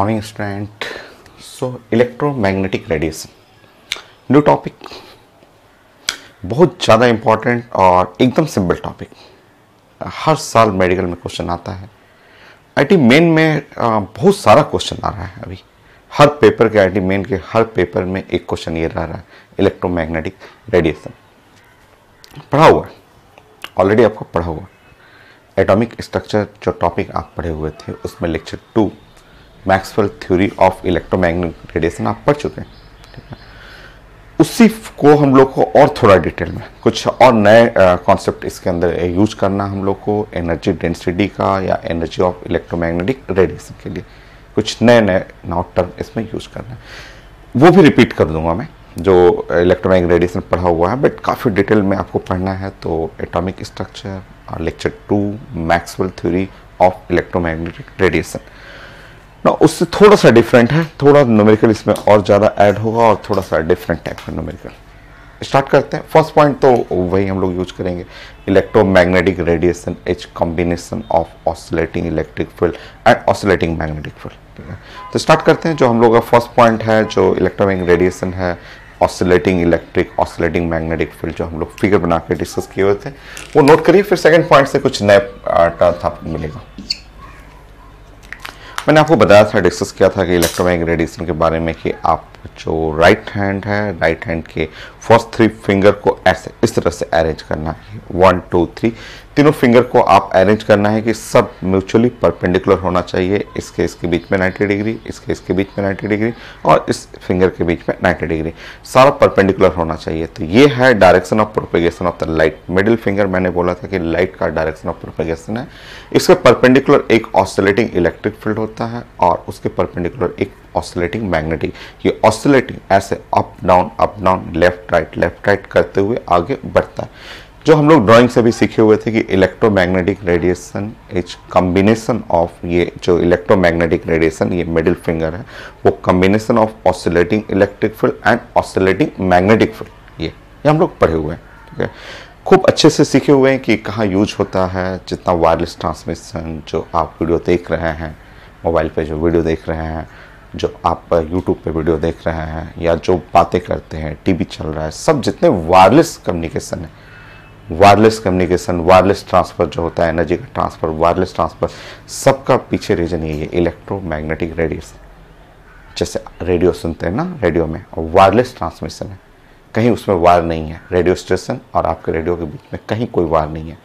Morning student. So electromagnetic radiation new topic, बहुत ज़्यादा important और एकदम सिंपल टॉपिक। हर साल मेडिकल में क्वेश्चन आता है। आईटी मेन में बहुत सारा क्वेश्चन आ रहा है। अभी हर पेपर के आईटी मेन के हर पेपर में एक क्वेश्चन ये रह रहा है, इलेक्ट्रोमैग्नेटिक रेडिएशन। पढ़ा हुआ ऑलरेडी, आपको पढ़ा हुआ एटॉमिक स्ट्रक्चर जो टॉपिक आप पढ़े हुए थे उसमें lecture 2 Maxwell theory of electromagnetic radiation आप पढ़ चुके हैं। ठीक है, उसी को हम लोग को और थोड़ा डिटेल में कुछ और नए कॉन्सेप्ट इसके अंदर यूज करना हम लोग को एनर्जी डेंसिटी का या एनर्जी ऑफ इलेक्ट्रोमैग्नेटिक रेडिएशन के लिए कुछ नए नाउ टर्म इसमें यूज करना है। वो भी रिपीट कर दूंगा मैं जो इलेक्ट्रोमैग्नेटिक रेडिएशन पढ़ा हुआ है, बट काफ़ी डिटेल में आपको पढ़ना है तो एटॉमिक स्ट्रक्चर और lecture 2 Maxwell theory of electromagnetic radiation ना उससे थोड़ा सा डिफरेंट है, थोड़ा न्यूमेरिकल इसमें और ज़्यादा ऐड होगा और थोड़ा सा डिफरेंट टाइप का न्यूमेरिकल। स्टार्ट करते हैं। फर्स्ट पॉइंट तो वही हम लोग यूज करेंगे, electromagnetic radiation is combination of oscillating electric field and oscillating magnetic field. ठीक है, तो स्टार्ट करते हैं। जो हम लोग का फर्स्ट पॉइंट है जो इलेक्ट्रोमैग्नेटिक रेडिएशन है, oscillating electric oscillating magnetic field, जो हम लोग फिगर बना के डिस्कस किए हुए थे वो नोट करिए। फिर सेकंड पॉइंट से कुछ नए टर्म आपको मिलेगा। मैंने आपको बताया था, डिस्कस किया था कि इलेक्ट्रोमैग्नेटिक रेडिएशन के बारे में कि आप जो राइट हैंड है, राइट हैंड के फर्स्ट 3 फिंगर को ऐसे इस तरह से अरेंज करना है। 1 2 3 तीनों फिंगर को आप अरेंज करना है कि सब म्यूचुअली परपेंडिकुलर होना चाहिए। इसके बीच में 90 डिग्री, इसके बीच में 90 डिग्री और इस फिंगर के बीच में 90 डिग्री, सारा परपेंडिकुलर होना चाहिए। तो ये है direction of propagation of the light. Middle finger मैंने बोला था कि लाइट का डायरेक्शन ऑफ प्रोपेगेशन है। इसके परपेंडिकुलर एक ऑसिलेटिंग इलेक्ट्रिक फील्ड होता है और उसके परपेंडिकुलर एक ऑसिलेटिंग मैग्नेटिक। ये ऑसिलेटिंग ऐसे अप डाउन लेफ्ट राइट करते हुए आगे बढ़ता है। जो हम लोग ड्राइंग से भी सीखे हुए थे कि electromagnetic radiation is combination of, ये जो इलेक्ट्रोमैग्नेटिक रेडिएशन ये मिडिल फिंगर है वो combination of oscillating electric field and oscillating magnetic field. ये हम लोग पढ़े हुए हैं। ठीक है, खूब अच्छे से सीखे हुए हैं कि कहाँ यूज होता है। जितना वायरलेस ट्रांसमिशन जो आप वीडियो देख रहे हैं, मोबाइल पे जो वीडियो देख रहे हैं, जो आप यूट्यूब पे वीडियो देख रहे हैं या जो बातें करते हैं, टीवी चल रहा है, सब जितने वायरलेस कम्युनिकेशन है, वायरलेस ट्रांसफ़र जो होता है, एनर्जी का ट्रांसफ़र, वायरलेस ट्रांसफ़र, सबका पीछे रीजन यही है, इलेक्ट्रोमैग्नेटिक रेडिएशन। जैसे रेडियो सुनते हैं ना, रेडियो में वायरलेस ट्रांसमिशन है, कहीं उसमें वायर नहीं है। रेडियो स्टेशन और आपके रेडियो के बीच में कहीं कोई वायर नहीं है।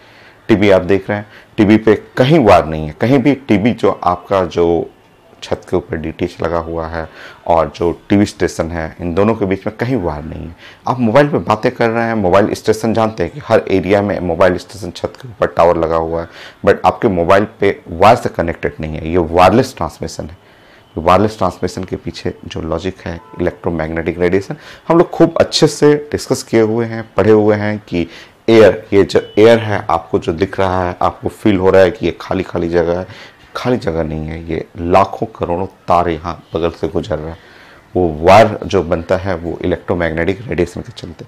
टीवी आप देख रहे हैं, टीवी पे कहीं वायर नहीं है, कहीं भी टीवी जो आपका जो छत के ऊपर डीटीएच लगा हुआ है और जो टीवी स्टेशन है, इन दोनों के बीच में कहीं वायर नहीं है। आप मोबाइल पे बातें कर रहे हैं, मोबाइल स्टेशन जानते हैं कि हर एरिया में मोबाइल स्टेशन छत के ऊपर टावर लगा हुआ है, बट आपके मोबाइल पे वायर से कनेक्टेड नहीं है। ये वायरलेस ट्रांसमिशन है। वायरलेस ट्रांसमिशन के पीछे जो लॉजिक है इलेक्ट्रोमैग्नेटिक रेडिएशन, हम लोग खूब अच्छे से डिस्कस किए हुए हैं, पढ़े हुए हैं कि एयर, ये जो एयर है आपको जो दिख रहा है, आपको फील हो रहा है कि ये खाली खाली जगह है, खाली जगह नहीं है। ये लाखों करोड़ों तार यहाँ बगल से गुजर रहा है। वो वायर जो बनता है वो इलेक्ट्रोमैग्नेटिक रेडिएशन के चलते।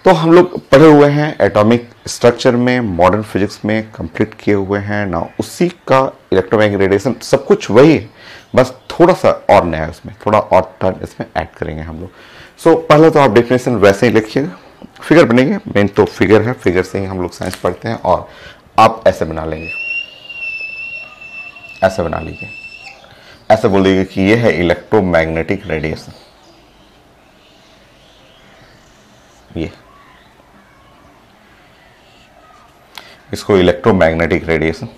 तो हम लोग पढ़े हुए हैं एटॉमिक स्ट्रक्चर में, मॉडर्न फिजिक्स में कंप्लीट किए हुए हैं ना, उसी का इलेक्ट्रोमैग्नेटिक रेडिएशन सब कुछ वही है, बस थोड़ा सा और नया है, उसमें थोड़ा और टर्म इसमें ऐड करेंगे हम लोग। सो पहले तो आप डेफिनेशन वैसे ही लिखिएगा, फिगर बनेंगे, मेन तो फिगर है, फिगर से ही हम लोग साइंस पढ़ते हैं। और आप ऐसे बना लेंगे, ऐसे बना लीजिए, ऐसे बोलिए कि ये है इलेक्ट्रोमैग्नेटिक रेडिएशन। ये इसको इलेक्ट्रोमैग्नेटिक रेडिएशन,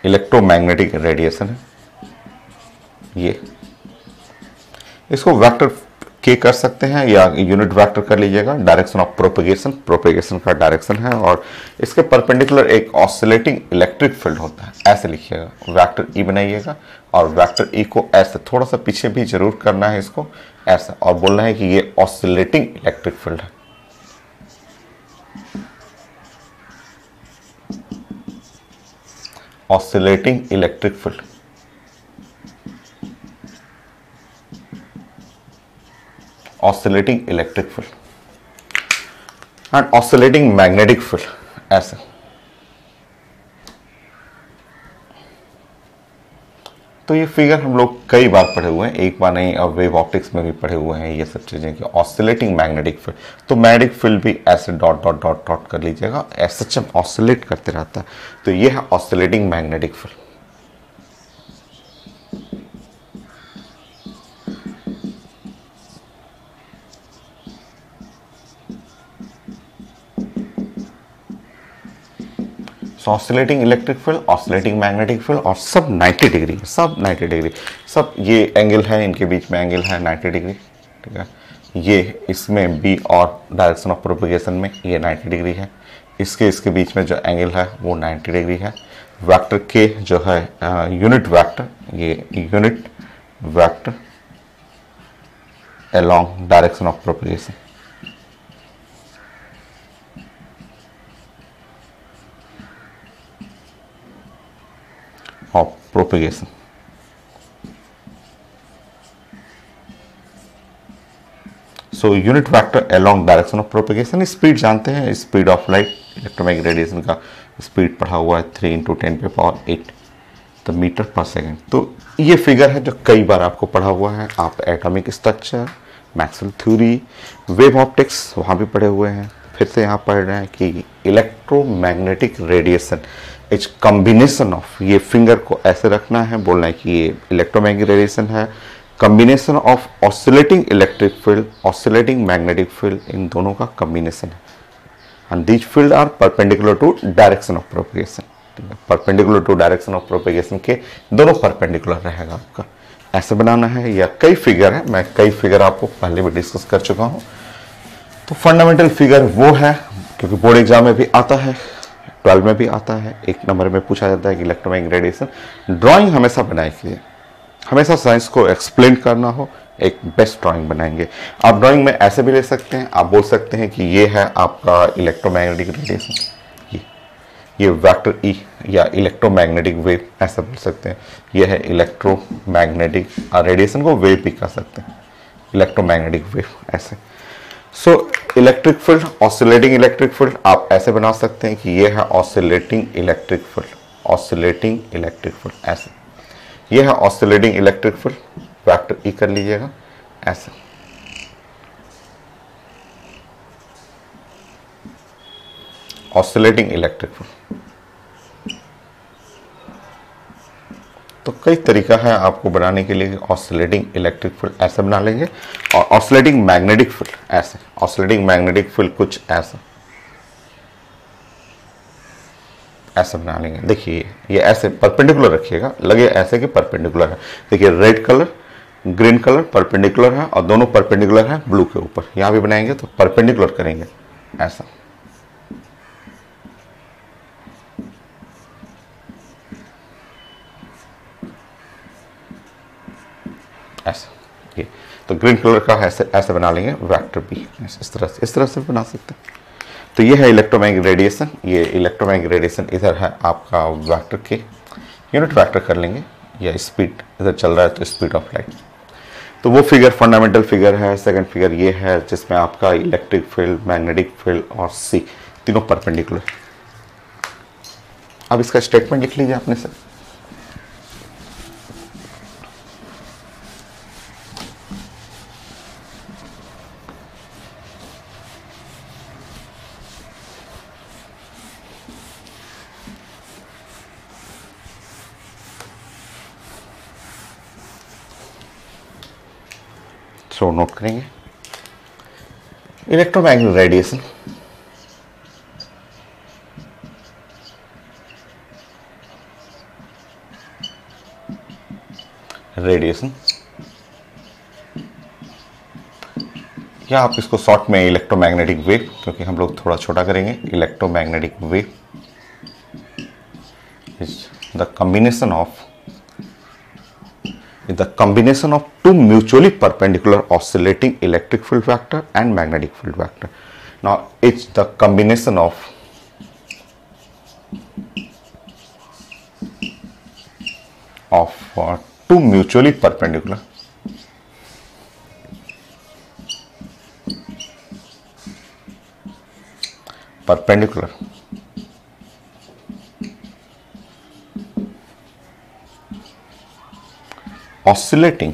इलेक्ट्रोमैग्नेटिक रेडिएशन है ये। इसको वेक्टर के कर सकते हैं या यूनिट वेक्टर कर लीजिएगा। डायरेक्शन ऑफ प्रोपेगेशन का डायरेक्शन है और इसके परपेंडिकुलर एक ऑसिलेटिंग इलेक्ट्रिक फील्ड होता है, ऐसे लिखिएगा। वेक्टर ई बनाइएगा और वेक्टर ई को ऐसे थोड़ा सा पीछे भी जरूर करना है इसको, ऐसा, और बोलना है कि ये ऑसिलेटिंग इलेक्ट्रिक फील्ड है। Oscillating electric field, oscillating electric field. And oscillating magnetic field ऐसे। तो ये फिगर हम लोग कई बार पढ़े हुए हैं, एक बार नहीं, और वेव ऑप्टिक्स में भी पढ़े हुए हैं ये सब चीजें कि ऑसिलेटिंग मैग्नेटिक फील्ड। तो मैग्नेटिक फील्ड भी ऐसे डॉट डॉट डॉट डॉट कर लीजिएगा, एसएचएम ऑसिलेट करते रहता है। तो ये है oscillating magnetic field. Oscillating electric field, oscillating magnetic field, और सब 90 डिग्री, सब 90 डिग्री, सब ये एंगल है, इनके बीच में एंगल है 90 डिग्री, ठीक है। ये इसमें बी और डायरेक्शन ऑफ प्रोपगेशन में ये 90 डिग्री है, इसके बीच में जो एंगल है वो 90 डिग्री है। वेक्टर के जो है यूनिट वेक्टर, ये unit vector along direction of propagation, of propagation। So unit vector along direction of propagation. Speed जानते हैं, speed of light, electromagnetic radiation का स्पीड पढ़ा हुआ है 3 × 10⁸ तो मीटर पर सेकेंड। तो ये फिगर है जो कई बार आपको पढ़ा हुआ है, आप atomic structure, Maxwell theory, wave optics वहाँ भी पढ़े हुए हैं। फिर से यहाँ पढ़ रहे हैं कि electromagnetic radiation is combination of, ये फिंगर को ऐसे रखना है, बोलना है कि ये इलेक्ट्रोमैग्नेटिक रेडिएशन है, combination of oscillating electric field, oscillating magnetic field, इन दोनों का कॉम्बिनेशन है। And these field are perpendicular to direction of propagation, perpendicular to direction of propagation के दोनों परपेंडिकुलर रहेगा आपका, ऐसे बनाना है। या कई फिगर है, मैं कई फिगर आपको पहले भी डिस्कस कर चुका हूँ। तो फंडामेंटल फिगर वो है, क्योंकि बोर्ड एग्जाम में भी आता है, 12 में भी आता है, 1 नंबर में पूछा जाता है कि इलेक्ट्रोमैग्नेटिक रेडिएशन। ड्राइंग हमेशा बनाए कीजिए, हमेशा साइंस को एक्सप्लेन करना हो, एक बेस्ट ड्राइंग बनाएंगे। आप ड्राइंग में ऐसे भी ले सकते हैं, आप बोल सकते हैं कि ये है आपका इलेक्ट्रोमैग्नेटिक रेडिएशन, ये वेक्टर ई या इलेक्ट्रोमैग्नेटिक वेव ऐसा बोल सकते हैं। ये है इलेक्ट्रोमैग्नेटिक रेडिएशन को वेव भी कह सकते हैं, इलेक्ट्रोमैग्नेटिक वेव ऐसे। So electric field, oscillating electric field आप ऐसे बना सकते हैं कि ये है oscillating electric field, oscillating electric field ऐसे। ये है oscillating electric field, vector E कर लीजिएगा ऐसे। Oscillating electric field. तो कई तरीका है आपको बनाने के लिए। ऑसिलेटिंग इलेक्ट्रिक फील्ड ऐसे बना लेंगे, और ऑसिलेटिंग मैग्नेटिक फील्ड ऐसे। ऑसिलेटिंग मैग्नेटिक फील्ड कुछ ऐसा, ऐसे बना लेंगे। देखिए ये ऐसे परपेंडिकुलर रखिएगा, लगे ऐसे कि परपेंडिकुलर है। देखिए red colour, green colour perpendicular है, और दोनों परपेंडिकुलर है ब्लू के ऊपर। यहां भी बनाएंगे तो परपेंडिकुलर करेंगे ऐसा, ऐसा। ये तो ग्रीन कलर का ऐसे ऐसे बना लेंगे वेक्टर भी, इस तरह से बना सकते हैं। तो ये है इलेक्ट्रोमैग्नेटिक रेडिएशन, ये इलेक्ट्रोमैग्नेटिक रेडिएशन इधर है आपका वेक्टर के यूनिट वेक्टर कर लेंगे, या स्पीड इधर चल रहा है तो स्पीड ऑफ लाइट। तो वो फिगर फंडामेंटल फिगर है। सेकंड फिगर ये है जिसमें आपका इलेक्ट्रिक फील्ड, मैग्नेटिक फील्ड और सी तीनों परपेंडिकुलर। अब इसका स्टेटमेंट लिख लीजिए अपने से। सो नोट करेंगे इलेक्ट्रोमैग्नेटिक रेडिएशन या आप इसको शॉर्ट में इलेक्ट्रोमैग्नेटिक वेव, क्योंकि हम लोग थोड़ा छोटा करेंगे। Electromagnetic wave is the combination of two mutually perpendicular oscillating electric field vector and magnetic field vector. Now it's the combination of two mutually perpendicular perpendicular oscillating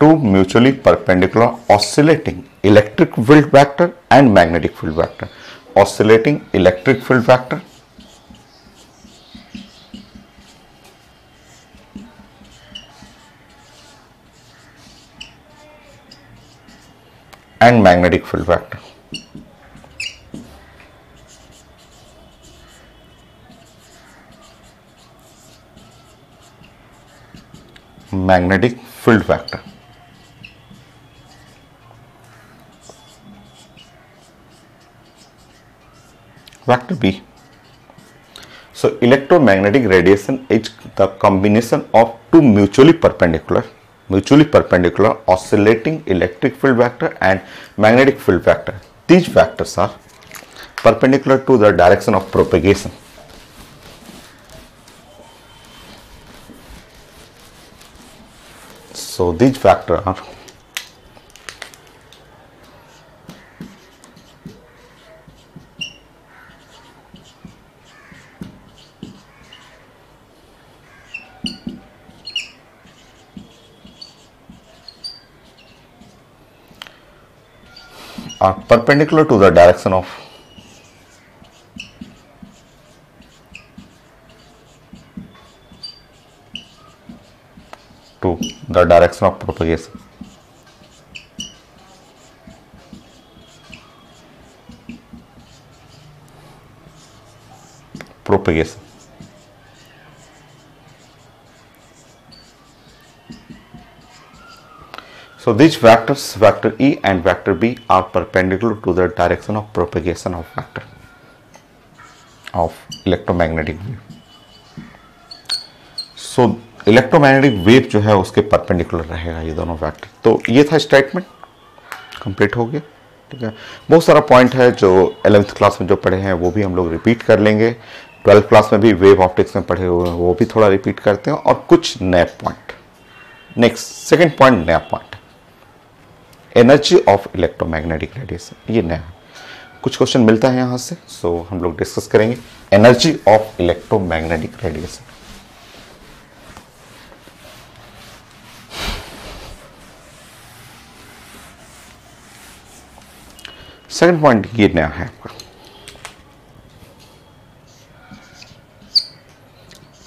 to mutually perpendicular oscillating electric field vector and magnetic field vector. Oscillating electric field vector and magnetic field vector. Magnetic field vector. Vector B. So electromagnetic radiation is the combination of two mutually perpendicular oscillating electric field vector and magnetic field vector. These vectors are perpendicular to the direction of propagation. So these vectors are perpendicular to the direction of propagation. So these vectors, vector E and vector B, are perpendicular to the direction of propagation of vector of electromagnetic wave. So electromagnetic wave जो है उसके perpendicular रहेगा ये दोनों vector. तो ये था statement, complete हो गया। ठीक है, बहुत सारा पॉइंट है जो 11th क्लास में जो पढ़े हैं वो भी हम लोग रिपीट कर लेंगे, 12th क्लास में भी वेव ऑप्टिक्स में पढ़े हुए हैं वो भी थोड़ा रिपीट करते हैं, और कुछ नए पॉइंट। नेक्स्ट सेकेंड पॉइंट, नया point, energy of electromagnetic radiation. ये नया कुछ क्वेश्चन मिलता है यहाँ से, सो हम लोग डिस्कस करेंगे energy of electromagnetic radiation. Second point ये नया है आपका,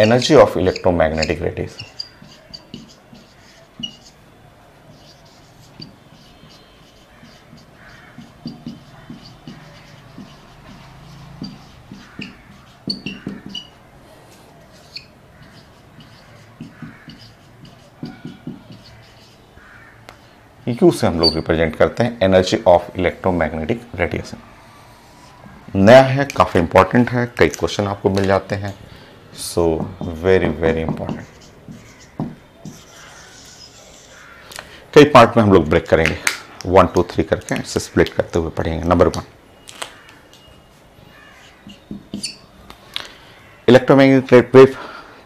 energy of electromagnetic radiation. You से हम लोग रिप्रेजेंट करते हैं एनर्जी ऑफ इलेक्ट्रोमैग्नेटिक रेडिएशन। नया है, काफ़ी इंपॉर्टेंट है, कई क्वेश्चन आपको मिल जाते हैं, सो वेरी वेरी इंपॉर्टेंट। कई पार्ट में हम लोग ब्रेक करेंगे, 1 2 3 करके इसे स्प्लिट करते हुए पढ़ेंगे। Number 1, electromagnetic wave,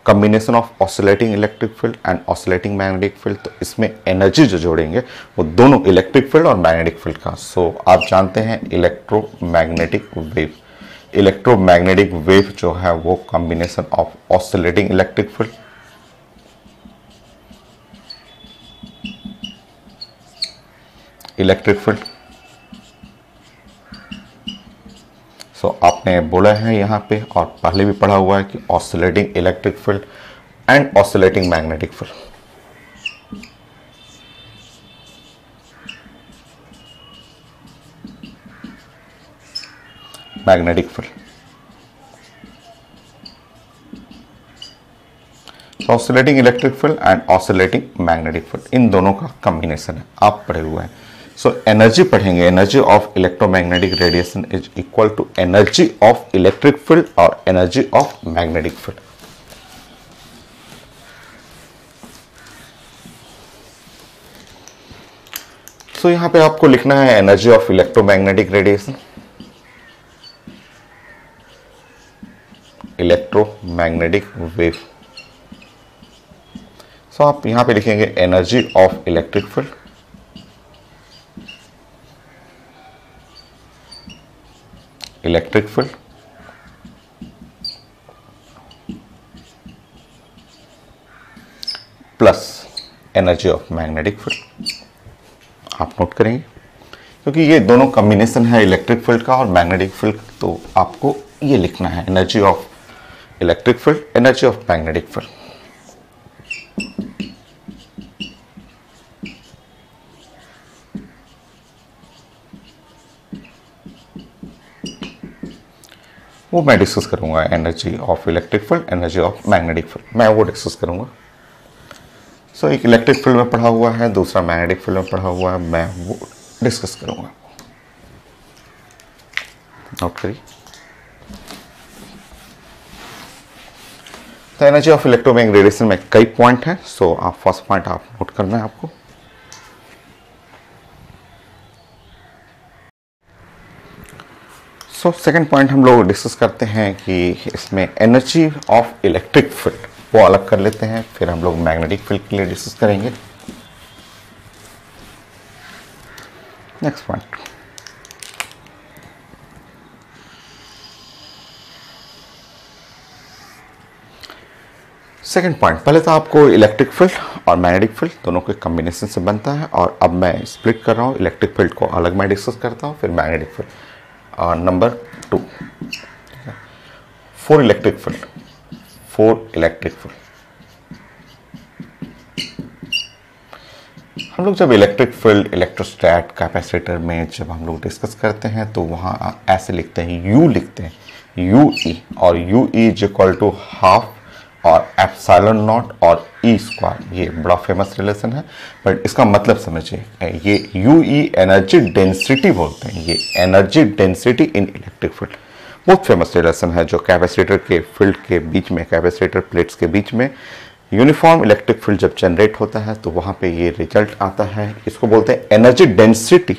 combination of oscillating electric field and oscillating magnetic field. तो इसमें एनर्जी जो जोड़ेंगे वो दोनों इलेक्ट्रिक फील्ड और मैग्नेटिक फील्ड का। सो आप जानते हैं इलेक्ट्रोमैग्नेटिक वेव, इलेक्ट्रोमैग्नेटिक वेव जो है वो combination of oscillating electric field electric field. So आपने बोला है यहाँ पे और पहले भी पढ़ा हुआ है कि oscillating electric field and oscillating magnetic field. Magnetic field, oscillating electric field and oscillating magnetic field, इन दोनों का कॉम्बिनेशन है, आप पढ़े हुए हैं। सो एनर्जी पढ़ेंगे, energy of electromagnetic radiation is equal to energy of electric field और energy of magnetic field. So यहां पे आपको लिखना है energy of electromagnetic radiation, electromagnetic wave. So आप यहां पे लिखेंगे energy of electric field electric field plus energy of magnetic field. आप नोट करेंगे क्योंकि ये दोनों कॉम्बिनेशन है इलेक्ट्रिक फील्ड का और मैग्नेटिक फील्ड, तो आपको ये लिखना है energy of electric field, energy of magnetic field. वो मैं डिस्कस करूंगा, energy of electric field, energy of magnetic field, मैं वो डिस्कस करूंगा। सो एक इलेक्ट्रिक फील्ड में पढ़ा हुआ है, दूसरा मैग्नेटिक फील्ड में पढ़ा हुआ है, मैं वो डिस्कस करूंगा। नोट करिए। तो एनर्जी ऑफ इलेक्ट्रोमैग्नेटिक रेडिएशन में कई पॉइंट हैं, सो आप फर्स्ट पॉइंट आप नोट करना है आपको। सो सेकंड पॉइंट हम लोग डिस्कस करते हैं कि इसमें एनर्जी ऑफ इलेक्ट्रिक फील्ड वो अलग कर लेते हैं, फिर हम लोग मैग्नेटिक फील्ड के लिए डिस्कस करेंगे। नेक्स्ट पॉइंट, सेकेंड पॉइंट, पहले तो आपको इलेक्ट्रिक फील्ड और मैग्नेटिक फील्ड दोनों के कॉम्बिनेशन से बनता है, और अब मैं स्प्लिट कर रहा हूँ, इलेक्ट्रिक फील्ड को अलग मैं डिस्कस करता हूँ, फिर magnetic field. Number 2, four electric field, four electric field. हम लोग जब इलेक्ट्रिक फील्ड, इलेक्ट्रोस्टैट, कैपेसिटर में जब हम लोग डिस्कस करते हैं तो वहाँ ऐसे लिखते हैं, यू लिखते हैं, यू ई, और u E is equal to half और एप्सिलॉन नॉट और ई स्क्वायर। ये बड़ा फेमस रिलेशन है, बट इसका मतलब समझिए, ये यू ई एनर्जी डेंसिटी बोलते हैं, ये energy density in electric field बहुत फेमस रिलेशन है, जो कैपेसिटर के फील्ड के बीच में, कैपेसिटर प्लेट्स के बीच में यूनिफॉर्म इलेक्ट्रिक फील्ड जब जनरेट होता है तो वहाँ पे ये रिजल्ट आता है। इसको बोलते हैं एनर्जी डेंसिटी।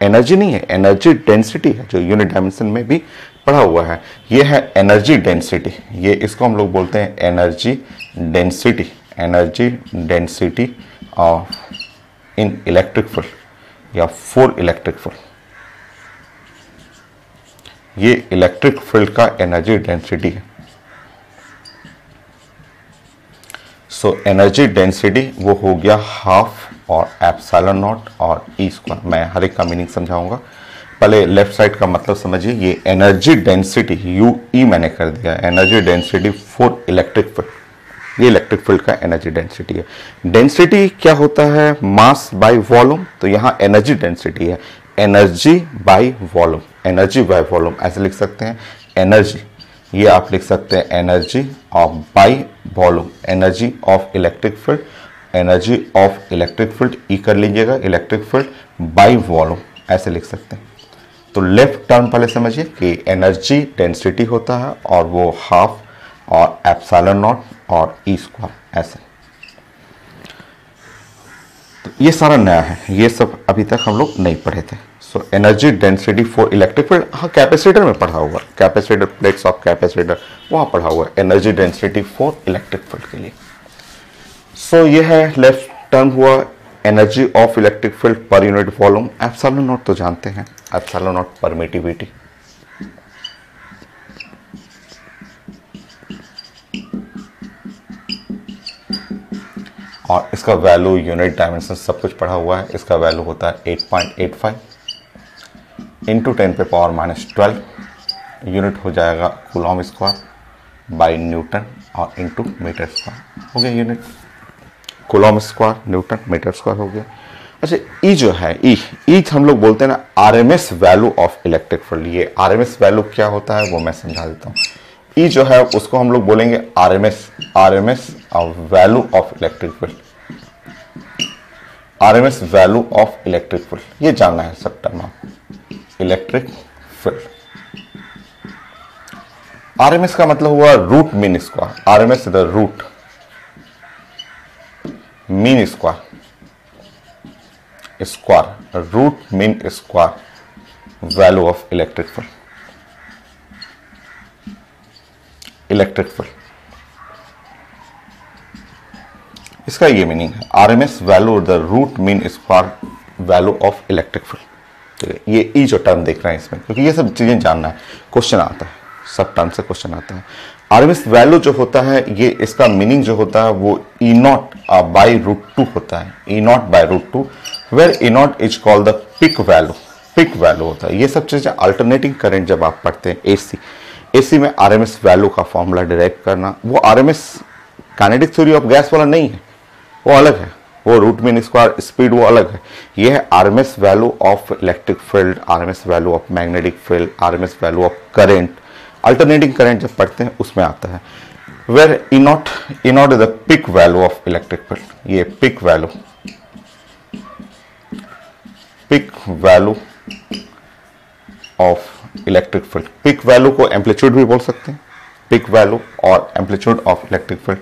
एनर्जी नहीं है, एनर्जी डेंसिटी है, जो यूनिट डायमेंशन में भी पढ़ा हुआ है। ये है एनर्जी डेंसिटी, ये इसको हम लोग बोलते हैं energy density, energy density of in electric field या फोर इलेक्ट्रिक फील्ड। ये इलेक्ट्रिक फील्ड का एनर्जी डेंसिटी है। सो एनर्जी डेंसिटी वो हो गया हाफ और एप्सिलॉन नॉट और ई स्क्वायर। मैं हर एक का मीनिंग समझाऊंगा, पहले लेफ्ट साइड का मतलब समझिए। ये एनर्जी डेंसिटी यू ई मैंने कर दिया, energy density for electric field, ये इलेक्ट्रिक फील्ड का एनर्जी डेंसिटी है। डेंसिटी क्या होता है? Mass by volume. तो यहाँ एनर्जी डेंसिटी है energy by volume, energy by volume ऐसे लिख सकते हैं। एनर्जी ये आप लिख सकते हैं energy of by volume, energy of electric field, energy of electric field E कर लीजिएगा, इलेक्ट्रिक फील्ड बाय वॉल्यूम ऐसे लिख सकते हैं। तो लेफ्ट टर्म पहले समझिए कि एनर्जी डेंसिटी होता है और वो हाफ और एप्सिलॉन नॉट और ई स्क्वायर ऐसे। तो ये सारा नया है, ये सब अभी तक हम लोग नहीं पढ़े थे। सो energy density for electric field, हाँ कैपेसिटर में पढ़ा हुआ, कैपेसिटर प्लेट्स ऑफ कैपेसिटर वहाँ पढ़ा हुआ है energy density for electric field के लिए। सो ये है लेफ्ट टर्म हुआ एनर्जी ऑफ इलेक्ट्रिक फील्ड पर यूनिट वॉल्यूम। एप्सिलॉन नॉट तो जानते हैं, एप्सिलॉन नॉट परमिटिविटी। और इसका वैल्यू यूनिट डायमेंशन सब कुछ पढ़ा हुआ है। इसका वैल्यू होता है 8.85 इंटू 10⁻⁻12 यूनिट हो जाएगा कूलॉम स्क्वायर बाई न्यूटन और इंटू मीटर स्क्वायर हो गया unit. Coulomb square newton metre square हो गया। अच्छा ई जो है ई हम लोग बोलते हैं ना RMS value of electric field. ये आरएमएस वैल्यू क्या होता है वो मैं समझा देता हूँ। ई जो है उसको हम लोग बोलेंगे RMS value of electric field, RMS value of electric field. ये जानना है सब टर्म इलेक्ट्रिक फील्ड। आरएमएस का मतलब हुआ root mean square, RMS the root mean square root mean square value of electric field, electric field. इसका ये meaning है RMS value the root mean square value of electric field. ठीक है, ये ई जो टर्म देख रहे हैं इसमें, क्योंकि ये सब चीजें जानना है, क्वेश्चन आता है, सब टर्म से क्वेश्चन आता है। आरएमएस वैल्यू जो होता है, ये इसका मीनिंग जो होता है वो E naught by root two होता है, E naught by root two, where E naught is called the peak value, peak value होता है। ये सब चीजें अल्टरनेटिंग करंट जब आप पढ़ते हैं एसी, एसी में आरएमएस वैल्यू का फॉर्मूला डिराइव करना, वो RMS kinetic theory of gas वाला नहीं है, वो अलग है, वो रूट मीन स्क्वायर स्पीड वो अलग है। ये है RMS value of electric field, RMS value of magnetic field, RMS value of current, alternating current जब पढ़ते हैं उसमें आता है। Where E naught is the peak value of electric field, ये peak value, peak value of electric field, peak value को amplitude भी बोल सकते हैं, पिक वैल्यू और amplitude of electric field.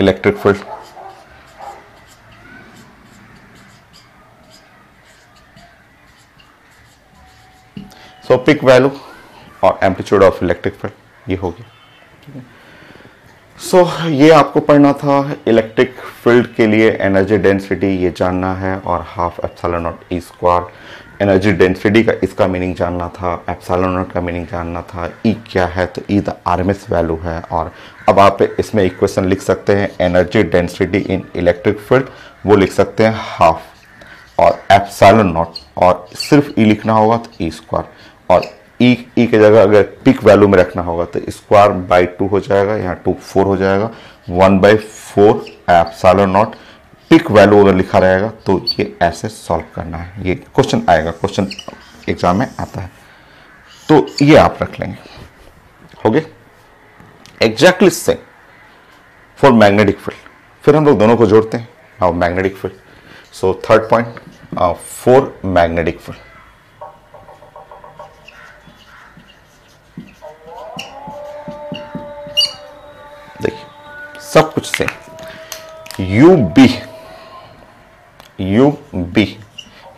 Electric field so peak value और amplitude of electric field ये हो गया। सो ये आपको पढ़ना था। इलेक्ट्रिक फील्ड के लिए एनर्जी डेंसिटी ये जानना है, और half epsilon naught E square energy density का इसका मीनिंग जानना था, एप्सिलॉन नॉट का मीनिंग जानना था। ई क्या है, तो ई द आरएमएस वैल्यू है। और अब आप इसमें इक्वेशन लिख सकते हैं, energy density in electric field वो लिख सकते हैं हाफ, और एप्सिलॉन नॉट, और सिर्फ ई लिखना होगा तो ई स्क्वायर, और ई के जगह अगर पिक वैल्यू में रखना होगा तो स्क्वायर बाई 2 हो जाएगा, यहाँ 2 4 हो जाएगा, 1/4 एप्सिलॉन नॉट। पिक वैल्यू अगर लिखा रहेगा तो ये ऐसे सॉल्व करना है, ये क्वेश्चन आएगा, क्वेश्चन एग्जाम में आता है, तो ये आप रख लेंगे। हो गए exactly same for magnetic field. फिर हम लोग दोनों को जोड़ते हैं, now magnetic field. So third point for magnetic field, देखिए सब कुछ सेम। यू बी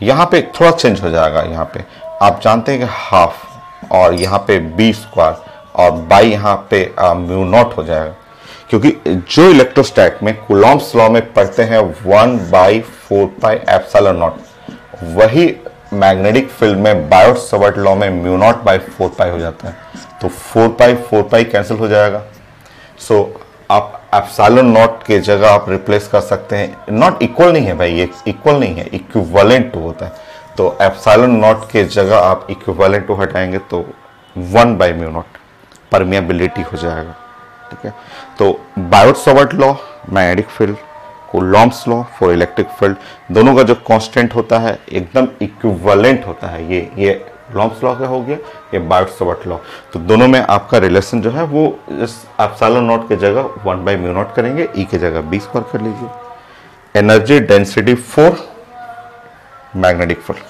यहां पे थोड़ा चेंज हो जाएगा, यहाँ पे आप जानते हैं कि हाफ, और यहाँ पे बी स्क्वायर, और बाई यहाँ पे म्यू नॉट हो जाएगा, क्योंकि जो इलेक्ट्रोस्टैट में कूलॉम्स लॉ में पढ़ते हैं 1/4 पाई एप्सिलॉन नॉट, वही मैग्नेटिक फील्ड में बायोट सावर्ट लॉ में म्यू नॉट बाई 4 पाई हो जाता है, तो 4 पाई कैंसिल हो जाएगा। सो आप एप्सिलॉन नॉट के जगह आप रिप्लेस कर सकते हैं, नॉट इक्वल नहीं है भाई, ये इक्वल नहीं है, इक्विवेलेंट होता है, तो एप्सिलॉन नॉट के जगह आप इक्विवेलेंट हटाएंगे तो 1/म्यू नॉट परमिएबिलिटी हो जाएगा, ठीक है। तो Biot Savart law magnetic field, Coulomb's law for electric field, दोनों का जो कांस्टेंट होता है एकदम इक्विवेलेंट होता है। ये कूलॉम्स लॉ का हो गया, ये बायोट सावर्ट लॉ, तो दोनों में आपका रिलेशन जो है वो इस एप्सिलॉन नॉट के जगह 1/म्यू नॉट करेंगे, ई के जगह बी स्क्वायर कर लीजिए। Energy density for magnetic field,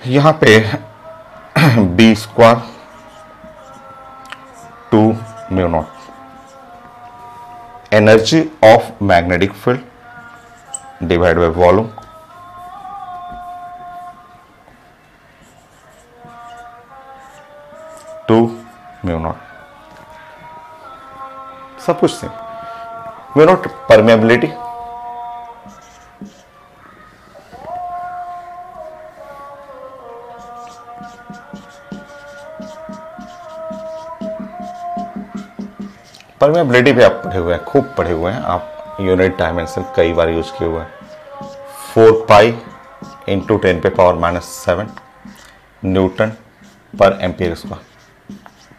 यहां पे बी स्क्वायर 2/म्यू naught, energy of magnetic field divide by volume, mu naught, सब कुछ same. Mu naught permeability, permeability भी आप पढ़े हुए हैं, खूब पढ़े हुए हैं आप, यूनिट डायमेंशन कई बार यूज किए हुए हैं। 4 पाई इंटू 10⁻⁻7 न्यूटन पर एम्पियर स्क्वायर,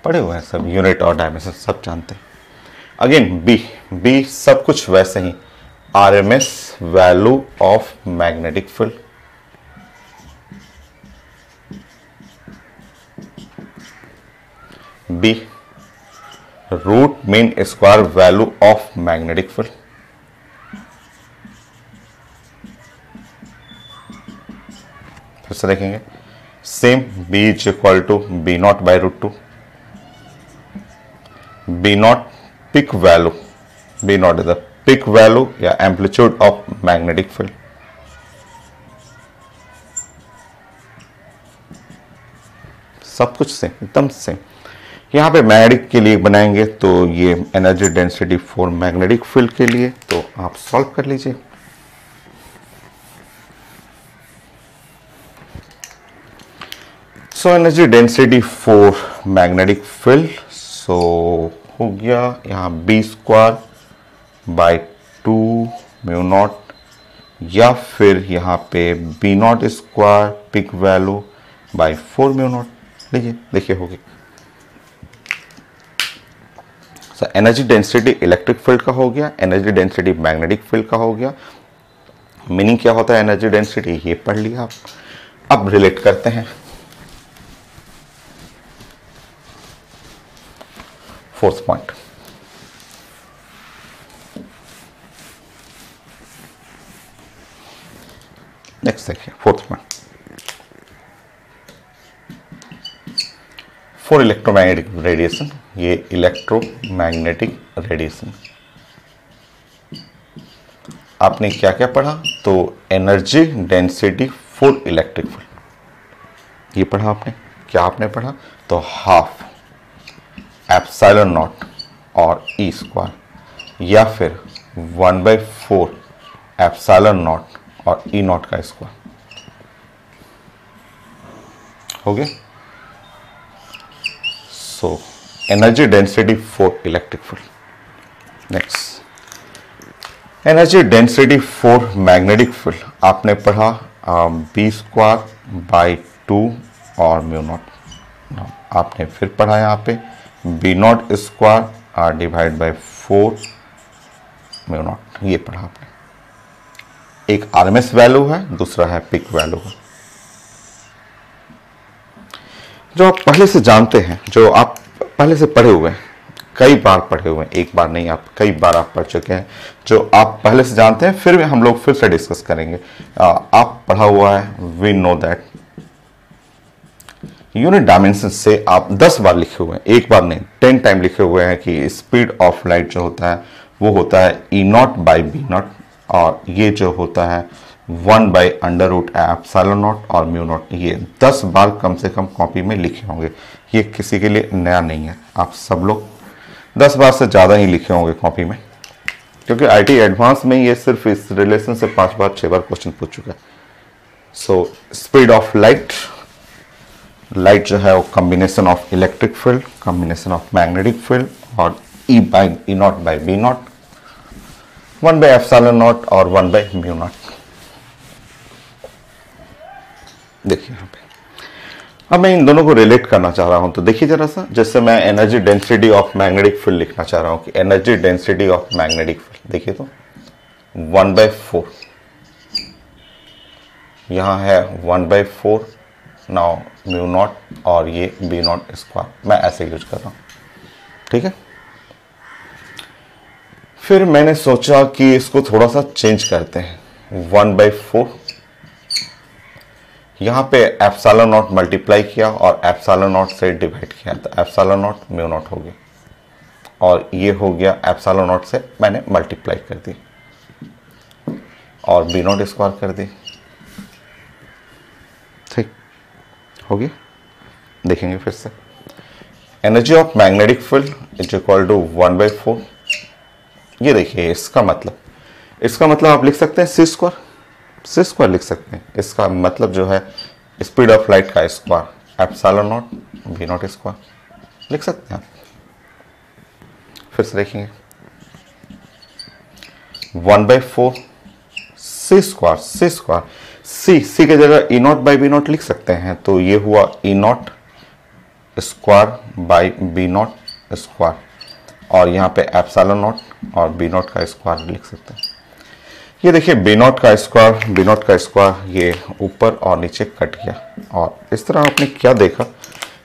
पढ़े हुए हैं सब, यूनिट और डायमेंशन सब जानते हैं। अगेन बी सब कुछ वैसे ही, RMS value of magnetic field, B root mean square value of magnetic field, फिर से देखेंगे same, B is equal to B naught by root 2, B naught peak value, B naught is the peak value या amplitude of magnetic field, सब कुछ same, एकदम same. यहाँ पे magnetic के लिए बनाएंगे तो ये energy density for magnetic field के लिए, तो आप सॉल्व कर लीजिए। So energy density for magnetic field, so हो गया यहाँ b² बाय 2 म्यू नॉट, या फिर यहाँ पे b0² peak value by 4 mu naught लीजिए, देखिए हो गया। एनर्जी डेंसिटी इलेक्ट्रिक फील्ड का हो गया, एनर्जी डेंसिटी मैग्नेटिक फील्ड का हो गया। मीनिंग क्या होता है एनर्जी डेंसिटी, ये पढ़ लिया आप। अब रिलेट करते हैं फोर्थ पॉइंट। नेक्स्ट देखिए fourth point, for electromagnetic radiation, ये इलेक्ट्रोमैग्नेटिक रेडिएशन आपने क्या क्या पढ़ा, तो energy density for electric field ये पढ़ा आपने। क्या आपने पढ़ा, तो हाफ एप्सिलॉन नॉट और E² या फिर 1/4 एप्सिलॉन नॉट और E0 का स्क्वायर हो गया। सो energy density for electric field. Next energy density for magnetic field आपने पढ़ा b² बाय 2 और म्यू नॉट। आपने फिर पढ़ा यहाँ पे b0² divide by 4 mu naught, ये पढ़ा आपने। एक आरएमएस वैल्यू है, दूसरा है पिक वैल्यू है। जो आप पहले से जानते हैं, जो आप पहले से पढ़े हुए हैं, कई बार पढ़े हुए हैं, एक बार नहीं आप कई बार आप पढ़ चुके हैं, जो आप पहले से जानते हैं, फिर हम लोग फिर से डिस्कस करेंगे। आप पढ़ा हुआ है, we know that unit dimension से आप 10 बार लिखे हुए हैं, एक बार नहीं 10 टाइम लिखे हुए हैं कि स्पीड ऑफ लाइट जो होता है वो होता है E0 बाई B0, और ये जो होता है 1/√रूट एप्सिलॉन नॉट और म्यू नॉट। ये 10 बार कम से कम कॉपी में लिखे होंगे, ये किसी के लिए नया नहीं है। आप सब लोग 10 बार से ज़्यादा ही लिखे होंगे कॉपी में, क्योंकि आईटी एडवांस में ये सिर्फ इस रिलेशन से 5 बार 6 बार क्वेश्चन पूछ चुका है। So speed of light, light जो है वो combination of electric field, combination of magnetic field और E0 बाई B0, 1/ε0 और 1/μ0। देखिए यहाँ पे अब मैं इन दोनों को रिलेट करना चाह रहा हूं, तो देखिए जरा सा, जैसे मैं energy density of magnetic field लिखना चाह रहा हूं कि energy density of magnetic field, देखिए तो 1/4 यहां है 1/4, नाउ μ0 और ये B0², मैं ऐसे यूज कर रहा हूं, ठीक है। फिर मैंने सोचा कि इसको थोड़ा सा चेंज करते हैं, 1/4 यहां पे एप्सिलॉन नॉट मल्टीप्लाई किया और एप्सिलॉन नॉट से डिवाइड किया, तो एप्सिलॉन नॉट μ0 हो गया, और ये हो गया एप्सिलॉन नॉट से मैंने मल्टीप्लाई कर दी और B0² कर दी, ठीक हो गया। देखेंगे फिर से, energy of magnetic field is equal to 1/4। ये देखिए इसका मतलब आप लिख सकते हैं c² लिख सकते हैं। इसका मतलब जो है स्पीड ऑफ लाइट का स्क्वायर एप्सिलॉन नॉट B0² लिख सकते हैं आप। फिर से देखेंगे 1/4 c² c के जगह E0 बाई B0 लिख सकते हैं, तो ये हुआ E0² बाई B0², और यहाँ पे एप्सिलॉन नॉट और B0 का स्क्वायर लिख सकते हैं। ये देखिए B0 का स्क्वायर ये ऊपर और नीचे कट गया, और इस तरह आपने क्या देखा,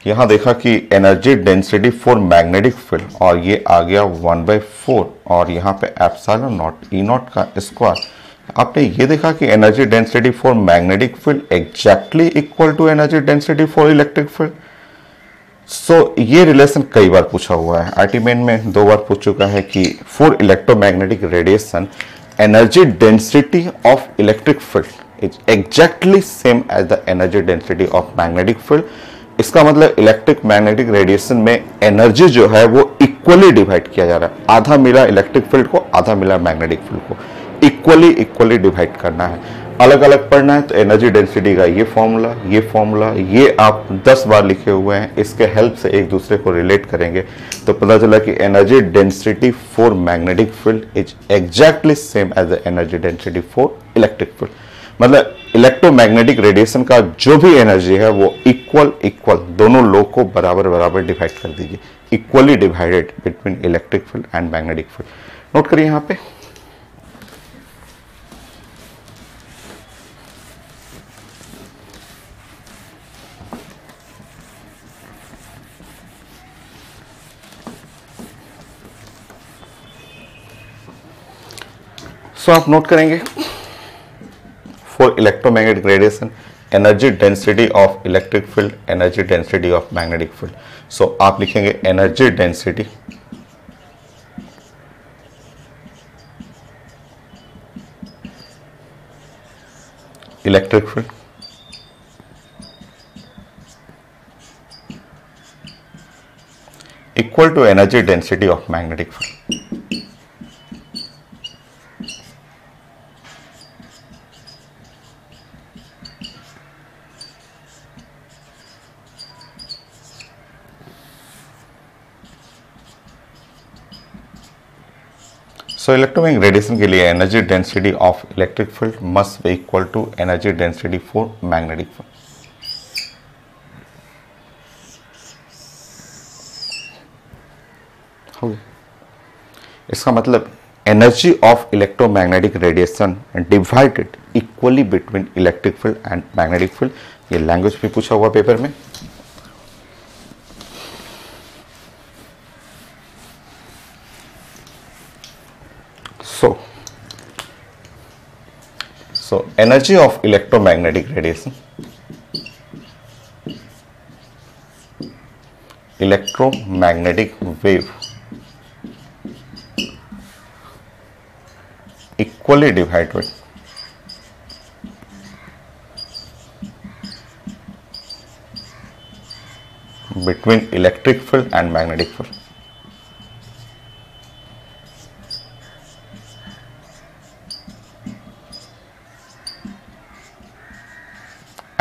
यहाँ देखा कि energy density for magnetic field, और ये आ गया 1/4, और यहाँ पे एप्सिलॉन नॉट E0 का स्क्वायर। आपने ये देखा कि energy density for magnetic field exactly equal to energy density for electric field. So ये रिलेशन कई बार पूछा हुआ है, आईटी मेन में 2 बार पूछ चुका है कि for electromagnetic radiation energy density of electric field is exactly same as the energy density of magnetic field इसका मतलब इलेक्ट्रिक मैग्नेटिक रेडिएशन में एनर्जी जो है वो इक्वली डिवाइड किया जा रहा है। आधा मिला इलेक्ट्रिक फील्ड को, आधा मिला मैग्नेटिक फील्ड को, इक्वली डिवाइड करना है। अलग अलग पढ़ना है तो एनर्जी डेंसिटी का ये फॉर्मूला ये आप 10 बार लिखे हुए हैं, इसके हेल्प से एक दूसरे को रिलेट करेंगे तो पता चला कि energy density for magnetic field is exactly same as the energy density for electric field. मतलब इलेक्ट्रोमैग्नेटिक रेडिएशन का जो भी एनर्जी है वो इक्वल दोनों लोग को बराबर डिवाइड कर दीजिए, equally divided between electric field and magnetic field. Note करिए यहां पे। सो आप नोट करेंगे for electromagnetic radiation energy density of electric field, energy density of magnetic field. So आप लिखेंगे energy density electric field equal to energy density of magnetic field. So electromagnetic radiation के लिए energy density of electric field must be equal to energy density for magnetic field. हो गया। इसका मतलब energy of electromagnetic radiation divided equally between electric field and magnetic field. ये language भी पूछा हुआ पेपर में। So energy of electromagnetic radiation, electromagnetic wave equally divided between electric field and magnetic field.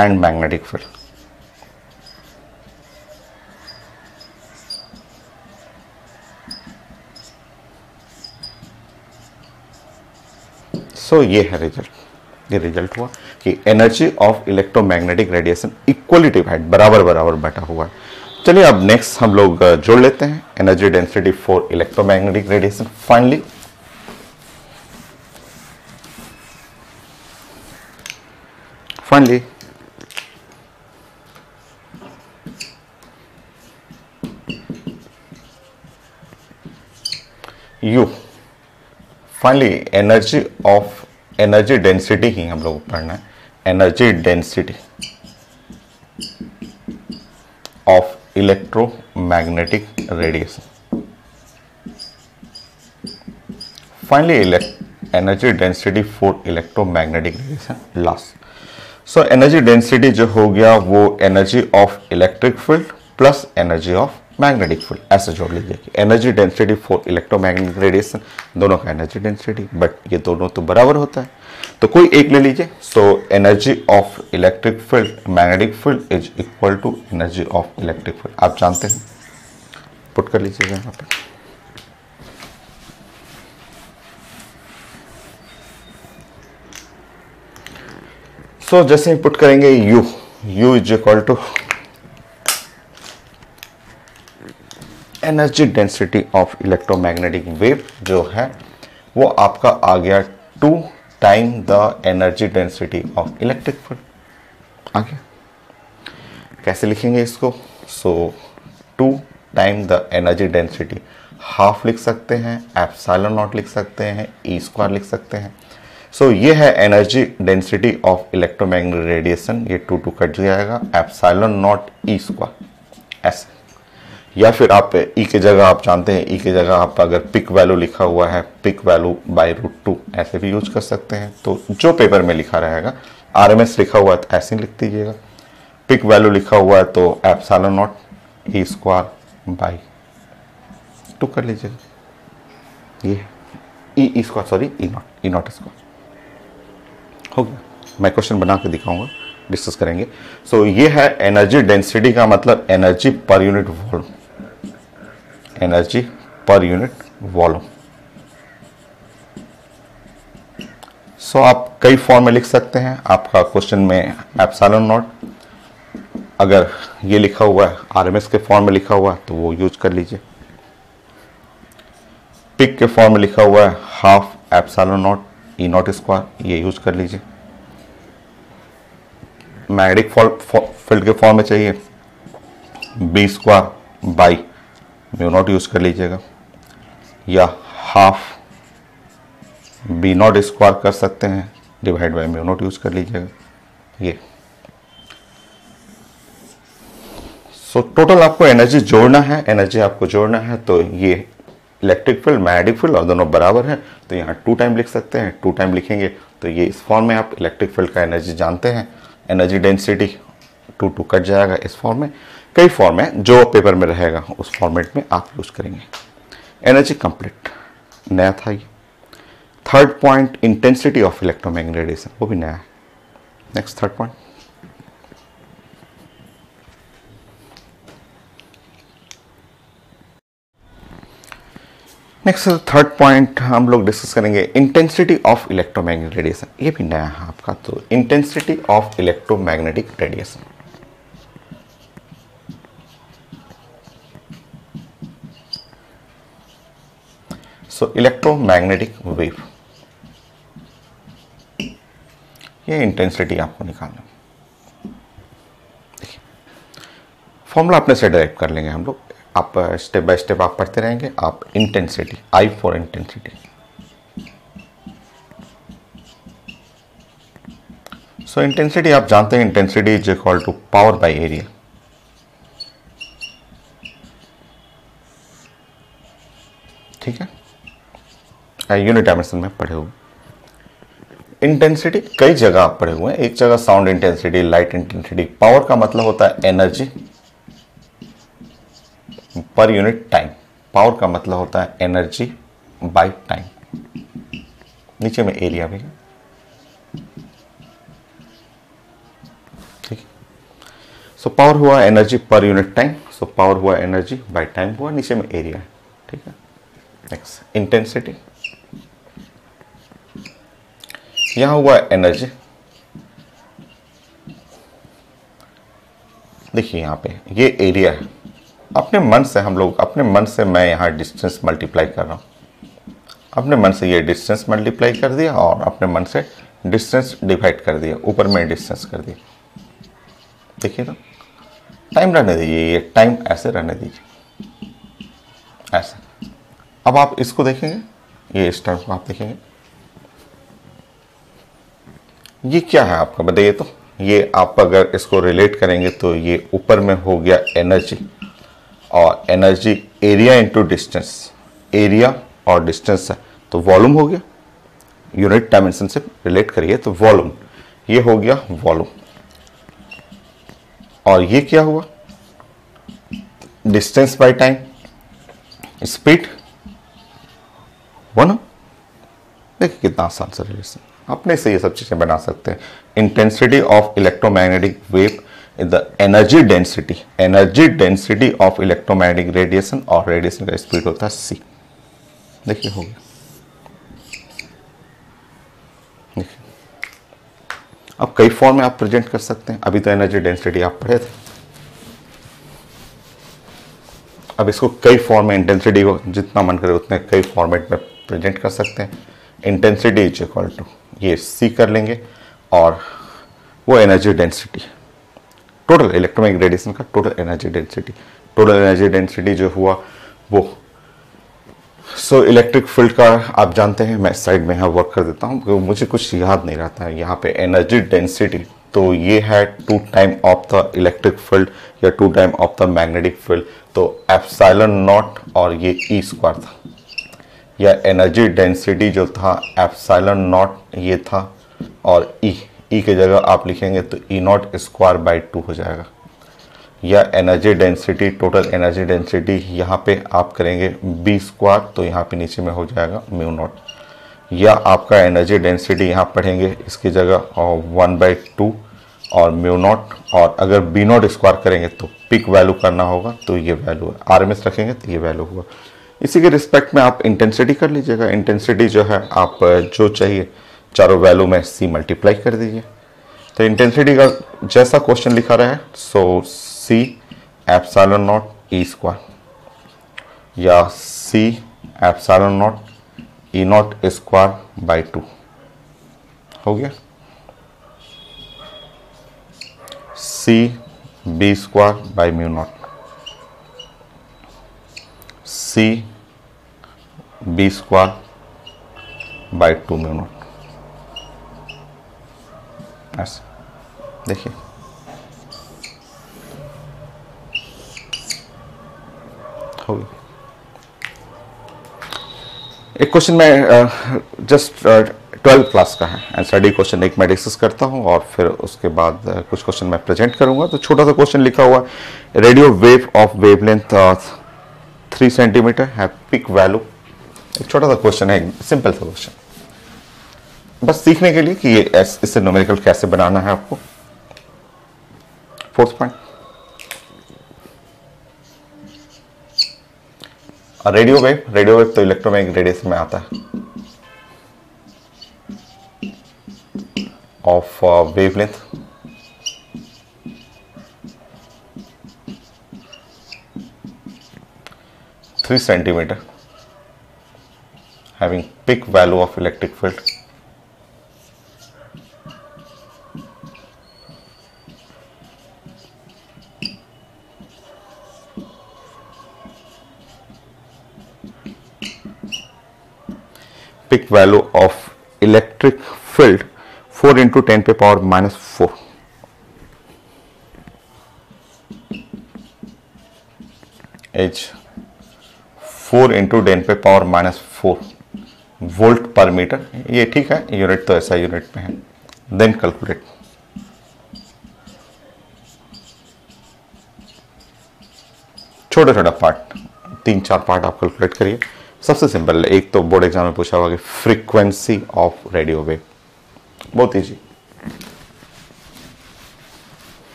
And magnetic field. सो ये है result. ये result हुआ कि energy of electromagnetic radiation equally divide बराबर बटा हुआ है। चलिए अब नेक्स्ट हम लोग जोड़ लेते हैं energy density for electromagnetic radiation. Finally U finally energy density ही हम लोग पढ़ना है। Energy density of electromagnetic radiation. Finally energy density for electromagnetic radiation last. So energy density जो हो गया वो energy of electric field plus energy of magnetic field, ऐसे जोड़ लीजिए कि energy density for electromagnetic radiation दोनों का एनर्जी डेंसिटी, बट ये दोनों तो बराबर होता है तो कोई एक ले लीजिए। So energy of electric field magnetic field is equal to energy of electric field. आप जानते हैं, पुट कर लीजिएगा यहाँ पर। सो जैसे ही पुट करेंगे U is equal to energy density of electromagnetic wave जो है वो आपका आ गया 2 time the energy density of electric field आ गया। कैसे लिखेंगे इसको? So 2 time the energy density half लिख सकते हैं, एप्सिलॉन नॉट लिख सकते हैं, E² लिख सकते हैं। सो ये है energy density of electromagnetic radiation. ये 2 कट जाएगा, एप्सिलॉन नॉट E² ऐसे। या फिर आप ई के जगह आप जानते हैं, ई के जगह आप अगर पिक वैल्यू लिखा हुआ है पिक वैल्यू बाय √2 ऐसे भी यूज कर सकते हैं। तो जो पेपर में लिखा रहेगा, RMS लिखा हुआ है तो ऐसे ही लिख दीजिएगा। पिक वैल्यू लिखा हुआ है तो epsilon naught E square by 2 कर लीजिएगा, ये E square, sorry E naught square हो गया। मैं क्वेश्चन बना के दिखाऊंगा, डिस्कस करेंगे। सो ये है एनर्जी डेंसिटी का मतलब energy per unit volume, energy per unit volume. So आप कई फॉर्म में लिख सकते हैं। आपका क्वेश्चन में एप्सिलॉन नॉट, अगर ये लिखा हुआ है आरएमएस के फॉर्म में लिखा हुआ है तो वो यूज कर लीजिए। पिक के फॉर्म में लिखा हुआ है half epsilon naught E naught square, ये यूज कर लीजिए। मैग्नेटिक फील्ड के फॉर्म में चाहिए B square by mu naught use कर लीजिएगा, या हाफ बी नॉट स्क्वायर कर सकते हैं, divide by mu naught use कर लीजिएगा ये। सो टोटल आपको एनर्जी जोड़ना है, एनर्जी आपको जोड़ना है, तो ये इलेक्ट्रिक फील्ड मैग्नेटिक फील्ड और दोनों बराबर है, तो यहाँ 2 टाइम लिख सकते हैं। 2 टाइम लिखेंगे तो ये इस फॉर्म में आप इलेक्ट्रिक फील्ड का एनर्जी जानते हैं, एनर्जी डेंसिटी 2 कट जाएगा इस फॉर्म में। कई फॉर्म है, जो पेपर में रहेगा उस फॉर्मेट में आप यूज करेंगे। एनर्जी कंप्लीट, नया था ये। Third point intensity of electromagnetic radiation, वो भी नया है। Next third point, next third point हम लोग डिस्कस करेंगे इंटेंसिटी ऑफ इलेक्ट्रोमैग्नेटिक रेडिएशन, ये भी नया है आपका। तो intensity of electromagnetic radiation, so electromagnetic wave, ये इंटेंसिटी आपको निकालना। देखिए फॉर्मूला अपने से डायरेक्ट कर लेंगे हम लोग, आप स्टेप बाय स्टेप आप पढ़ते रहेंगे। आप intensity, I for intensity, so intensity आप जानते हैं, intensity is equal to power by area. ठीक है, यूनिट डायमेंशन में पढ़े हुए। इंटेंसिटी कई जगह आप पढ़े हुए हैं, एक जगह sound intensity, light intensity. Power का मतलब होता है energy per unit time, power का मतलब होता है एनर्जी बाय टाइम। नीचे में एरिया भी है, ठीक है। सो पावर हुआ energy per unit time, so power हुआ एनर्जी बाय टाइम हुआ, नीचे में एरिया है, ठीक है। नेक्स्ट इंटेंसिटी, यहां हुआ एनर्जी। देखिए यहां पे ये एरिया है। अपने मन से हम लोग, अपने मन से मैं यहाँ डिस्टेंस मल्टीप्लाई कर रहा हूँ, अपने मन से ये डिस्टेंस मल्टीप्लाई कर दिया और अपने मन से डिस्टेंस डिवाइड कर दिया, ऊपर में डिस्टेंस कर दिया। देखिए तो टाइम रहने दीजिए, ये टाइम ऐसे रहने दीजिए, ऐसा। अब आप इसको देखेंगे, ये इस टर्म को आप देखेंगे, ये क्या है आपका बताइए तो। ये आप अगर इसको रिलेट करेंगे तो ये ऊपर में हो गया एनर्जी, और energy area into distance, area और डिस्टेंस है तो वॉल्यूम हो गया। यूनिट डायमेंशन से रिलेट करिए तो वॉल्यूम, ये हो गया वॉल्यूम। और ये क्या हुआ, डिस्टेंस बाय टाइम, स्पीड 1। देखिए कितना आसान सा रिलेशन, अपने से ये सब चीजें बना सकते हैं। Intensity of electromagnetic wave the energy density, energy density of electromagnetic radiation, और रेडिएशन का स्पीड होता है c। देखिए हो गया। देखिए अब कई फॉर्म में आप प्रेजेंट कर सकते हैं। अभी तो एनर्जी डेंसिटी आप पढ़े थे, अब इसको कई फॉर्म में, इंटेंसिटी को जितना मन करे उतने कई फॉर्मेट में प्रेजेंट कर सकते हैं। इंटेंसिटी इज इक्वल टू ये c कर लेंगे, और वो energy density, total electromagnetic radiation का total energy density, total energy density जो हुआ वो। सो इलेक्ट्रिक फील्ड का आप जानते हैं, मैं साइड में यहाँ वर्क कर देता हूँ क्योंकि मुझे कुछ याद नहीं रहता है। यहाँ पे एनर्जी डेंसिटी तो ये है 2 time of the electric field या 2 time of the magnetic field, तो एप्सिलॉन नॉट और ये ई स्क्वायर था, या एनर्जी डेंसिटी जो था एप्सिलॉन नॉट ये था, और ई ई की जगह आप लिखेंगे तो ई नॉट स्क्वायर बाई 2 हो जाएगा। या energy density, total energy density यहाँ पे आप करेंगे बी स्क्वायर, तो यहाँ पे नीचे में हो जाएगा म्यू नॉट। या आपका एनर्जी डेंसिटी यहाँ पढ़ेंगे इसकी जगह 1/2 और म्यू नॉट, और अगर बी नॉट स्क्वायर करेंगे तो पिक वैल्यू करना होगा, तो ये वैल्यू है, आरएमएस रखेंगे तो ये वैल्यू होगा। इसी के रिस्पेक्ट में आप इंटेंसिटी कर लीजिएगा। इंटेंसिटी जो है आप जो चाहिए चारों वैल्यू में सी मल्टीप्लाई कर दीजिए। तो इंटेंसिटी का जैसा क्वेश्चन लिखा रहा है, so C epsilon naught E square या C epsilon naught E naught square by 2 हो गया। C B square by mu naught, C B square by 2 mu naught. ऐसे देखिए, हो गया। एक क्वेश्चन में जस्ट 12 क्लास का है एंड स्टडी क्वेश्चन एक मैं डिस्कस करता हूं और फिर उसके बाद कुछ क्वेश्चन मैं प्रेजेंट करूंगा। तो छोटा सा क्वेश्चन लिखा हुआ, radio wave of wavelength 3 centimetre है पिक वैल्यू। एक छोटा सा क्वेश्चन है, सिंपल सा क्वेश्चन, बस सीखने के लिए कि ये इससे न्यूमेरिकल कैसे बनाना है आपको। फोर्थ पॉइंट, रेडियो वेव तो इलेक्ट्रोमैग्नेटिक रेडिएशन में आता है of wavelength 3 centimetre having peak value of electric field peak value of electric field 4 into 10 पे पावर -4 is 4 into 10 पे पावर -4 वोल्ट पर मीटर। ये ठीक है, यूनिट तो ऐसा यूनिट में है। देन कैलकुलेट, छोटा छोटा पार्ट, 3-4 पार्ट आप कैलकुलेट करिए। सबसे सिंपल, एक तो बोर्ड एग्जाम में पूछा हुआ कि फ्रीक्वेंसी ऑफ रेडियो वेव, बहुत easy.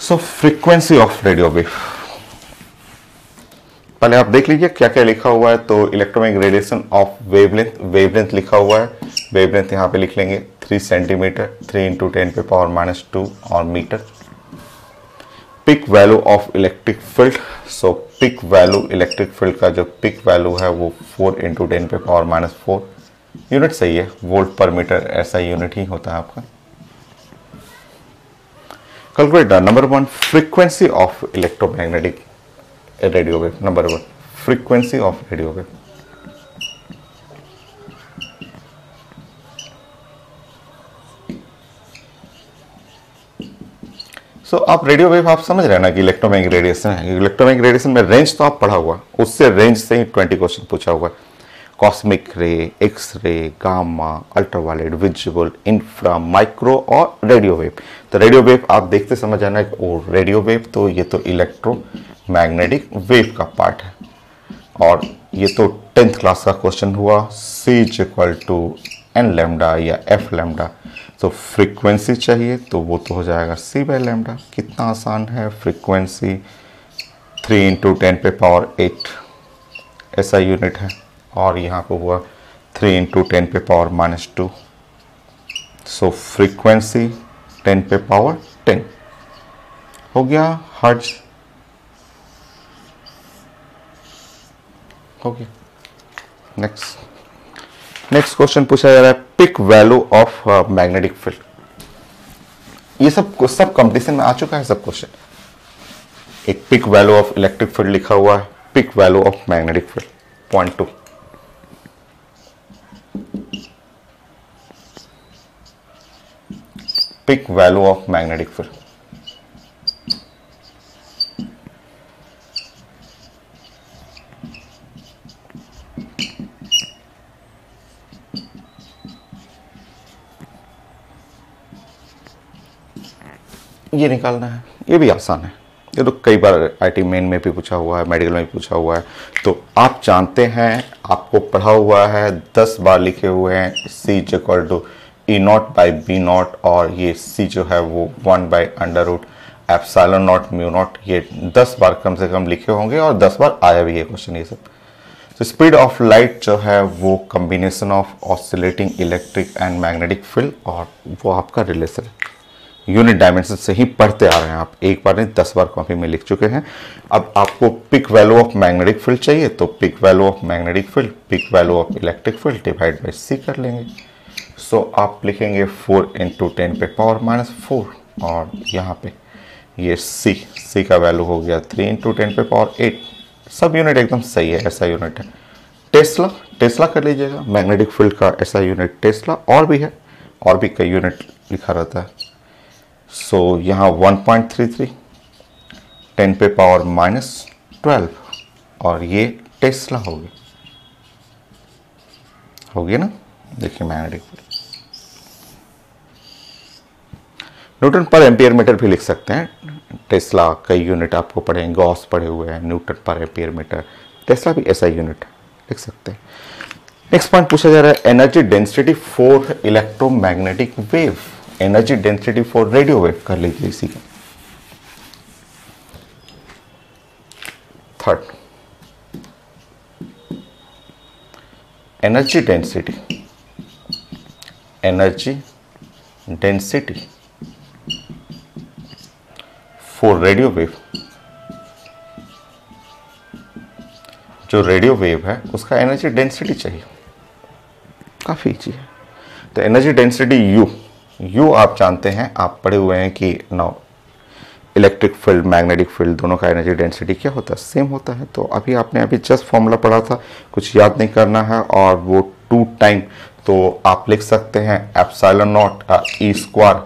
So frequency of radio wave, पहले आप देख लीजिए क्या क्या लिखा हुआ है। तो इलेक्ट्रोमैग्नेटिक रेडिएशन ऑफ वेवलेंथ लिखा हुआ है। वेवलेंथ यहाँ पे लिख लेंगे 3 सेंटीमीटर, 3 इंटू 10 पे पावर -2 और metre. Peak value of electric field, so peak value electric field का जो पिक वैल्यू है वो 4 इंटू 10 पे पावर -4, यूनिट सही है, वोल्ट पर मीटर ऐसा यूनिट ही होता है आपका। Calculate number 1, frequency of electromagnetic radio wave. Number 1, frequency of radio wave. So आप रेडियो वेव आप समझ रहे हैं ना कि इलेक्ट्रोमैग्नेटिक रेडिएशन है। इलेक्ट्रोमैग्नेटिक रेडिएशन में रेंज तो आप पढ़ा हुआ, उससे रेंज से ही 20 क्वेश्चन पूछा हुआ है। कॉस्मिक रे, X ray, gamma, ultraviolet, visible, infra, micro और रेडियो वेव। तो रेडियो वेव आप देखते समझ आना है, ओ रेडियो वेव तो ये तो इलेक्ट्रोमैग्नेटिक वेव का पार्ट है। और ये तो 10th क्लास का क्वेश्चन हुआ, C = n लैम्डा या f लैम्डा। तो फ्रीक्वेंसी चाहिए तो वो तो हो जाएगा c/λ। कितना आसान है, फ्रीक्वेंसी 3 इंटू 10 पे पावर 8 ऐसा यूनिट है, और यहाँ पे हुआ 3 इंटू 10 पे पावर -2। सो फ्रीक्वेंसी 10 पे पावर 10 हो गया हर्ट्ज, हो गया। नेक्स्ट क्वेश्चन पूछा जा रहा है, peak value of magnetic field. ये सब कंपटीशन में आ चुका है सब क्वेश्चन। एक peak value of electric field लिखा हुआ है, peak value of magnetic field 0.2। Peak value of magnetic field, ये निकालना है, ये भी आसान है, ये तो कई बार आईटी मेन में भी पूछा हुआ है, मेडिकल में भी पूछा हुआ है। तो आप जानते हैं, आपको पढ़ा हुआ है, 10 बार लिखे हुए हैं, C equal to E naught by B naught, और ये C जो है वो 1 by under root epsilon naught mu naught, ये 10 बार कम से कम लिखे होंगे और 10 बार आया भी है क्वेश्चन ये सब। तो स्पीड ऑफ लाइट जो है वो combination of oscillating electric and magnetic field, और वो आपका रिलेशन है, यूनिट डायमेंशन से ही पढ़ते आ रहे हैं आप, एक बार नहीं 10 बार कॉपी में लिख चुके हैं। अब आपको peak value of magnetic field चाहिए, तो peak value of magnetic field peak value of electric field divide by C कर लेंगे। सो आप लिखेंगे 4 इंटू 10 पे पावर माइनस 4, और यहाँ पे ये C का वैल्यू हो गया 3 इंटू 10 पे पावर 8। सब यूनिट एकदम सही है, ऐसा यूनिट है। टेस्ला कर लीजिएगा, मैग्नेटिक फील्ड का ऐसा यूनिट टेस्ला, और भी है, और भी कई यूनिट लिखा रहता है। सो यहाँ 1.33 10 पे पावर माइनस 12, और ये टेस्ला हो गया ना। देखिए मैग्नेटिक फील्ड, न्यूटन पर एम्पियर मीटर भी लिख सकते हैं। टेस्ला कई यूनिट आपको पढ़े, गॉस पढ़े हुए हैं, न्यूटन पर एम्पियर मीटर, टेस्ला भी ऐसा यूनिट लिख सकते हैं। नेक्स्ट पॉइंट पूछा जा रहा है, energy density for electromagnetic wave, energy density for radio wave कर लीजिए इसी का। Third, energy density for radio wave, जो रेडियो वेव है उसका एनर्जी डेंसिटी चाहिए, काफी इजी है। तो एनर्जी डेंसिटी यू आप जानते हैं, आप पढ़े हुए हैं कि now electric field magnetic field दोनों का एनर्जी डेंसिटी क्या होता है, सेम होता है। तो अभी आपने जस्ट फॉर्मूला पढ़ा था, कुछ याद नहीं करना है, और वो 2 टाइम, तो आप लिख सकते हैं एप्सिलॉन नॉट E स्क्वायर,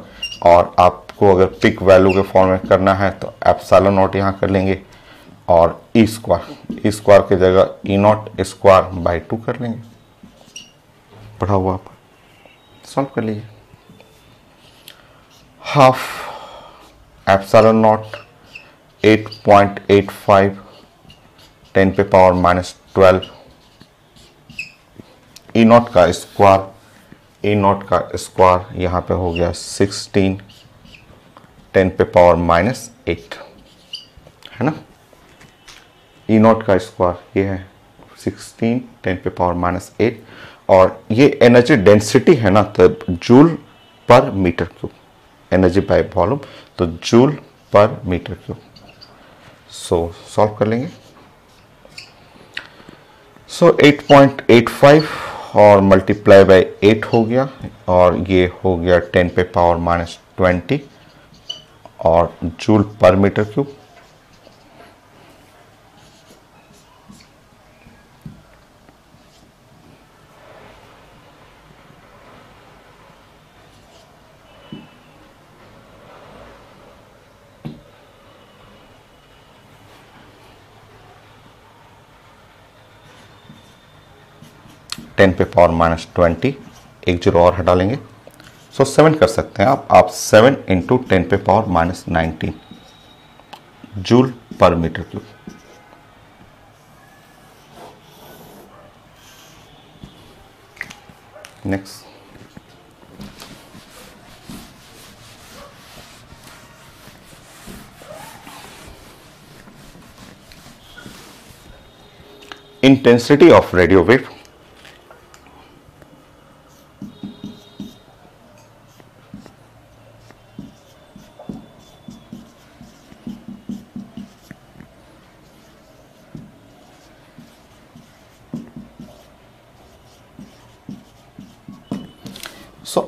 और आपको अगर पिक वैल्यू के फॉर्म में करना है तो एप्सिलॉन नॉट यहाँ कर लेंगे, और E स्क्वायर की जगह E नॉट स्क्वायर बाई 2 कर लेंगे। पढ़ा हुआ आप सॉल्व कर लीजिए। हाफ एप्सिलॉन नॉट 8.85 10 पे पावर माइनस 12, E नॉट का स्क्वायर यहाँ पे हो गया 16 10 पे पावर माइनस 8, है ना। E नॉट का स्क्वायर ये है 16 10 पे पावर माइनस 8, और ये एनर्जी डेंसिटी है ना, तो joule per metre cube, energy by volume, तो joule per metre cube. So solve कर लेंगे। सो 8.85 और मल्टीप्लाई बाय 8 हो गया, और ये हो गया 10 पे पावर माइनस 20, और joule per metre cube. Ten पे पावर माइनस 20, एक जीरो और हटा लेंगे, सो 7 कर सकते हैं आप 7 इंटू 10 पे power minus 19 joule per metre cube. Next, intensity of radio wave,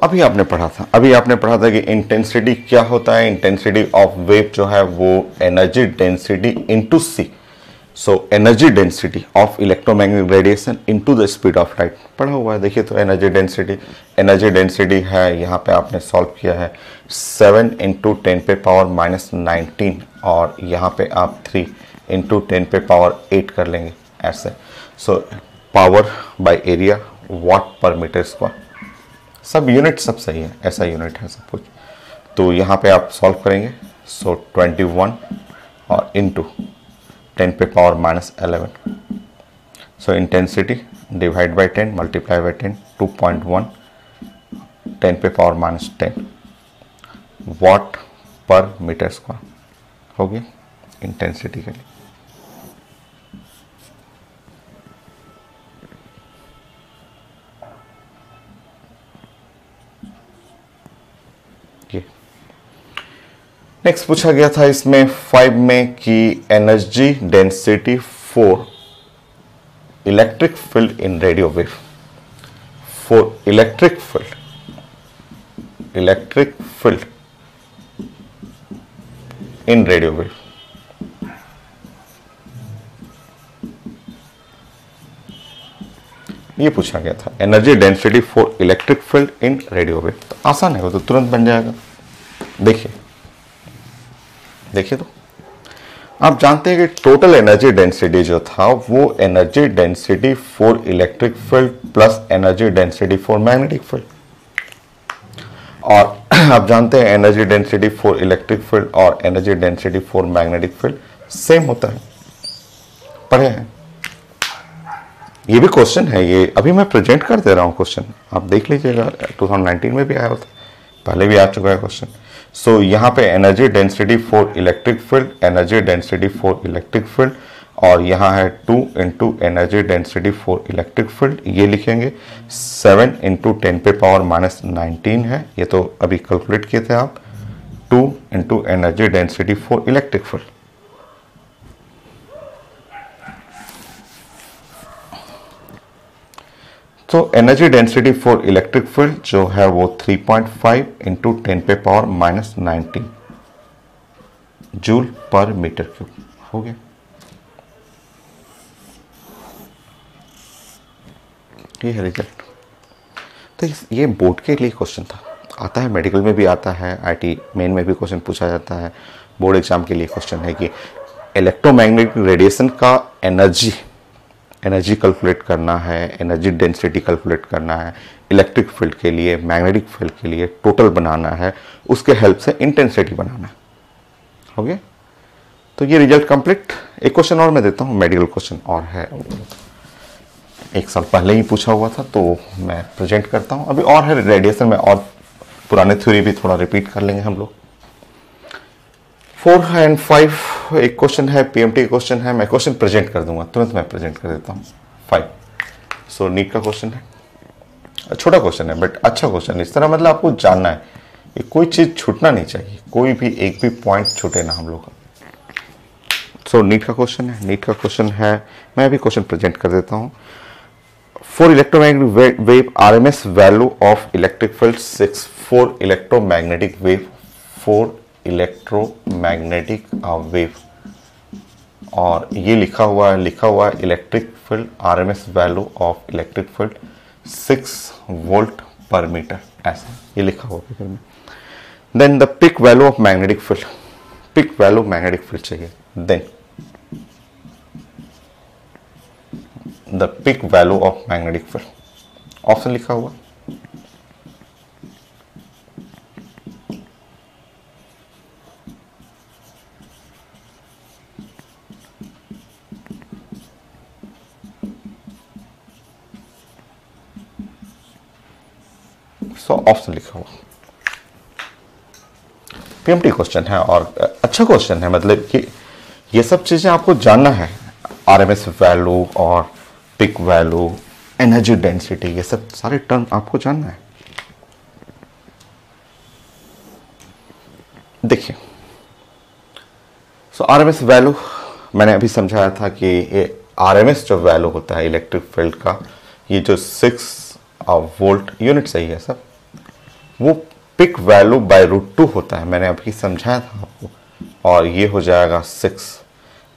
अभी आपने पढ़ा था कि इंटेंसिटी क्या होता है। इंटेंसिटी ऑफ वेव जो है वो energy density into C, so energy density of electromagnetic radiation into the speed of light पढ़ा हुआ है। देखिए तो एनर्जी डेंसिटी है, यहाँ पे आपने सॉल्व किया है 7 इंटू 10 पे पावर माइनस 19, और यहाँ पे आप 3 इंटू 10 पे पावर 8 कर लेंगे ऐसे। सो पावर बाय एरिया वाट पर मीटर स्क्वायर, सब यूनिट सब सही है, ऐसा यूनिट है सब कुछ। तो यहाँ पे आप सॉल्व करेंगे सो 21 और इंटू 10 पे power minus 11. So intensity divide by 10 multiply by 10 2.1 10 पे पावर माइनस 10 वाट पर मीटर स्क्वायर हो गया इंटेंसिटी के लिए. ये नेक्स्ट पूछा गया था इसमें 5 में कि energy density for electric field in radio wave. For electric field in radio wave. ये पूछा गया था energy density for electric field in radio wave. तो आसान है वो तो तुरंत बन जाएगा. देखिए तो आप जानते हैं कि टोटल एनर्जी डेंसिटी जो था वो energy density for electric field plus energy density for magnetic field. और आप जानते हैं energy density for electric field और energy density for magnetic field same होता है. पढ़े हैं. ये भी क्वेश्चन है. ये अभी मैं प्रेजेंट कर दे रहा हूँ क्वेश्चन. आप देख लीजिएगा 2019 में भी आया होता पहले भी आ चुका है क्वेश्चन. सो यहाँ पे energy density for electric field energy density for electric field और यहाँ है 2 into energy density for electric field. ये लिखेंगे 7 इंटू 10 पे पावर माइनस 19 है. ये तो अभी कैलकुलेट किए थे आप. 2 into energy density for electric field. तो energy density for electric field जो है वो 3.5 इंटू 10 पे power minus 19 joule per metre cube हो गया. ये है रिजल्ट. तो ये बोर्ड के लिए क्वेश्चन था. आता है मेडिकल में भी आता है. आईटी मेन में भी क्वेश्चन पूछा जाता है. बोर्ड एग्जाम के लिए क्वेश्चन है कि इलेक्ट्रोमैग्नेटिक रेडिएशन का एनर्जी कैलकुलेट करना है, एनर्जी डेंसिटी कैलकुलेट करना है इलेक्ट्रिक फील्ड के लिए, मैग्नेटिक फील्ड के लिए टोटल बनाना है, उसके हेल्प से इंटेंसिटी बनाना है. हो गया. तो ये रिजल्ट कंप्लीट. एक क्वेश्चन और मैं देता हूँ. मेडिकल क्वेश्चन और है, एक साल पहले ही पूछा हुआ था तो मैं प्रेजेंट करता हूँ. अभी और है रेडिएशन में और पुराने थ्योरी भी थोड़ा रिपीट कर लेंगे हम लोग. 4 एंड 5 एक क्वेश्चन है, पीएमटी क्वेश्चन है. मैं क्वेश्चन प्रेजेंट कर दूंगा तुरंत. मैं प्रेजेंट कर देता हूँ. 5 सो नीट का क्वेश्चन है. छोटा क्वेश्चन है बट अच्छा क्वेश्चन है. इस तरह मतलब आपको जानना है. ये कोई चीज छूटना नहीं चाहिए. कोई भी एक भी पॉइंट छूटे ना हम लोग का. सो नीट का क्वेश्चन है. नीट का क्वेश्चन है. मैं भी क्वेश्चन प्रेजेंट कर देता हूँ. For electromagnetic wave RMS value of electric field 6 for electromagnetic wave. For electromagnetic wave और ये लिखा हुआ है electric field RMS value of electric field 6 volt per metre. ऐसा ये लिखा हुआ पेपर में. Then the peak value of magnetic field. Peak value magnetic field चाहिए. Then the peak value of magnetic field. Option लिखा हुआ. ऑप्शन लिखा हुआ. पीएमटी क्वेश्चन है और अच्छा क्वेश्चन है. मतलब कि ये सब चीजें आपको जानना है. आरएमएस वैल्यू और पिक वैल्यू, एनर्जी डेंसिटी, ये सब सारे टर्म आपको जानना है. देखिए सो आरएमएस वैल्यू मैंने अभी समझाया था कि ये आरएमएस जो वैल्यू होता है इलेक्ट्रिक फील्ड का, ये जो 6 वोल्ट यूनिट सही है सब, वो पिक वैल्यू बाय √2 होता है. मैंने अभी समझाया था आपको. और ये हो जाएगा 6.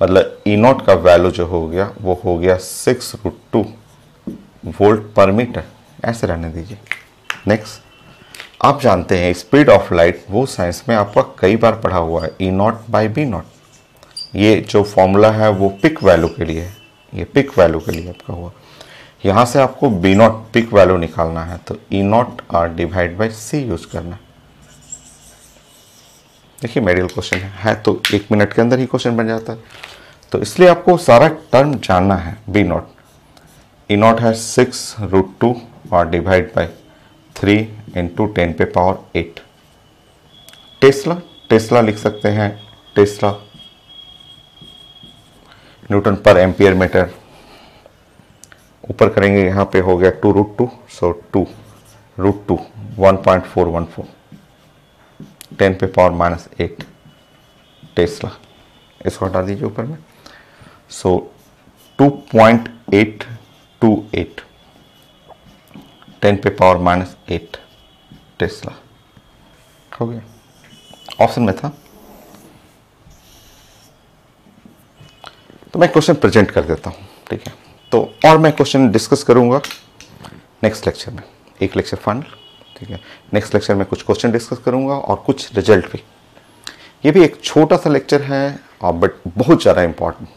मतलब ई नॉट का वैल्यू जो हो गया वो हो गया 6√2 वोल्ट पर मीटर. ऐसे रहने दीजिए. नेक्स्ट, आप जानते हैं स्पीड ऑफ लाइट वो साइंस में आपका कई बार पढ़ा हुआ है. E naught by B not. ये जो फॉर्मूला है वो पिक वैल्यू के लिए है. ये पिक वैल्यू के लिए आपका हुआ. यहाँ से आपको बी नॉट पिक वैल्यू निकालना है तो E naught or divide by C use करना. देखिए मेडिकल क्वेश्चन है तो 1 मिनट के अंदर ही क्वेश्चन बन जाता है, तो इसलिए आपको सारा टर्म जानना है। बी नॉट, ई नॉट है 6√2 और डिवाइड बाई 3 इंटू 10 पे पावर 8। टेस्ला, टेस्ला लिख सकते हैं, टेस्ला न्यूटन पर एम्पियर मीटर। ऊपर करेंगे, यहाँ पे हो गया 2√2, सो 2√2 1.414, 10 पे पावर -8 टेस्ला। इसको हटा दीजिए ऊपर में, सो 2.828 10 पे पावर -8 टेस्ला हो गया। ऑप्शन में था, तो मैं क्वेश्चन प्रेजेंट कर देता हूँ, ठीक है। तो और मैं क्वेश्चन डिस्कस करूँगा नेक्स्ट लेक्चर में, एक लेक्चर फाइनल, ठीक है। नेक्स्ट लेक्चर में कुछ क्वेश्चन डिस्कस करूँगा और कुछ रिजल्ट भी। ये भी एक छोटा सा लेक्चर है और बट बहुत ज़्यादा इम्पॉर्टेंट।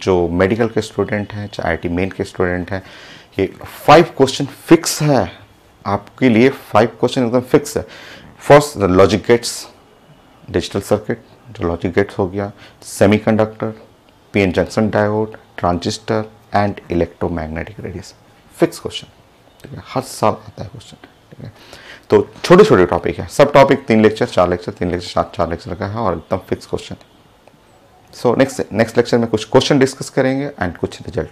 जो मेडिकल के स्टूडेंट हैं, चाहे आईटी मेन के स्टूडेंट हैं, ये 5 क्वेश्चन फिक्स है आपके लिए, 5 क्वेश्चन एकदम फिक्स है। First logic gates, digital circuit, जो लॉजिक गेट्स हो गया, semiconductor, PN junction diode, transistor and electromagnetic radiation, fix question, ठीक है। हर साल आता है क्वेश्चन, ठीक है। तो छोटे छोटे टॉपिक है, सब topic 3 lecture 4 lecture 3 lecture 4 lecture का है और एकदम fix question. So next lecture में कुछ क्वेश्चन डिस्कस करेंगे एंड कुछ रिजल्ट।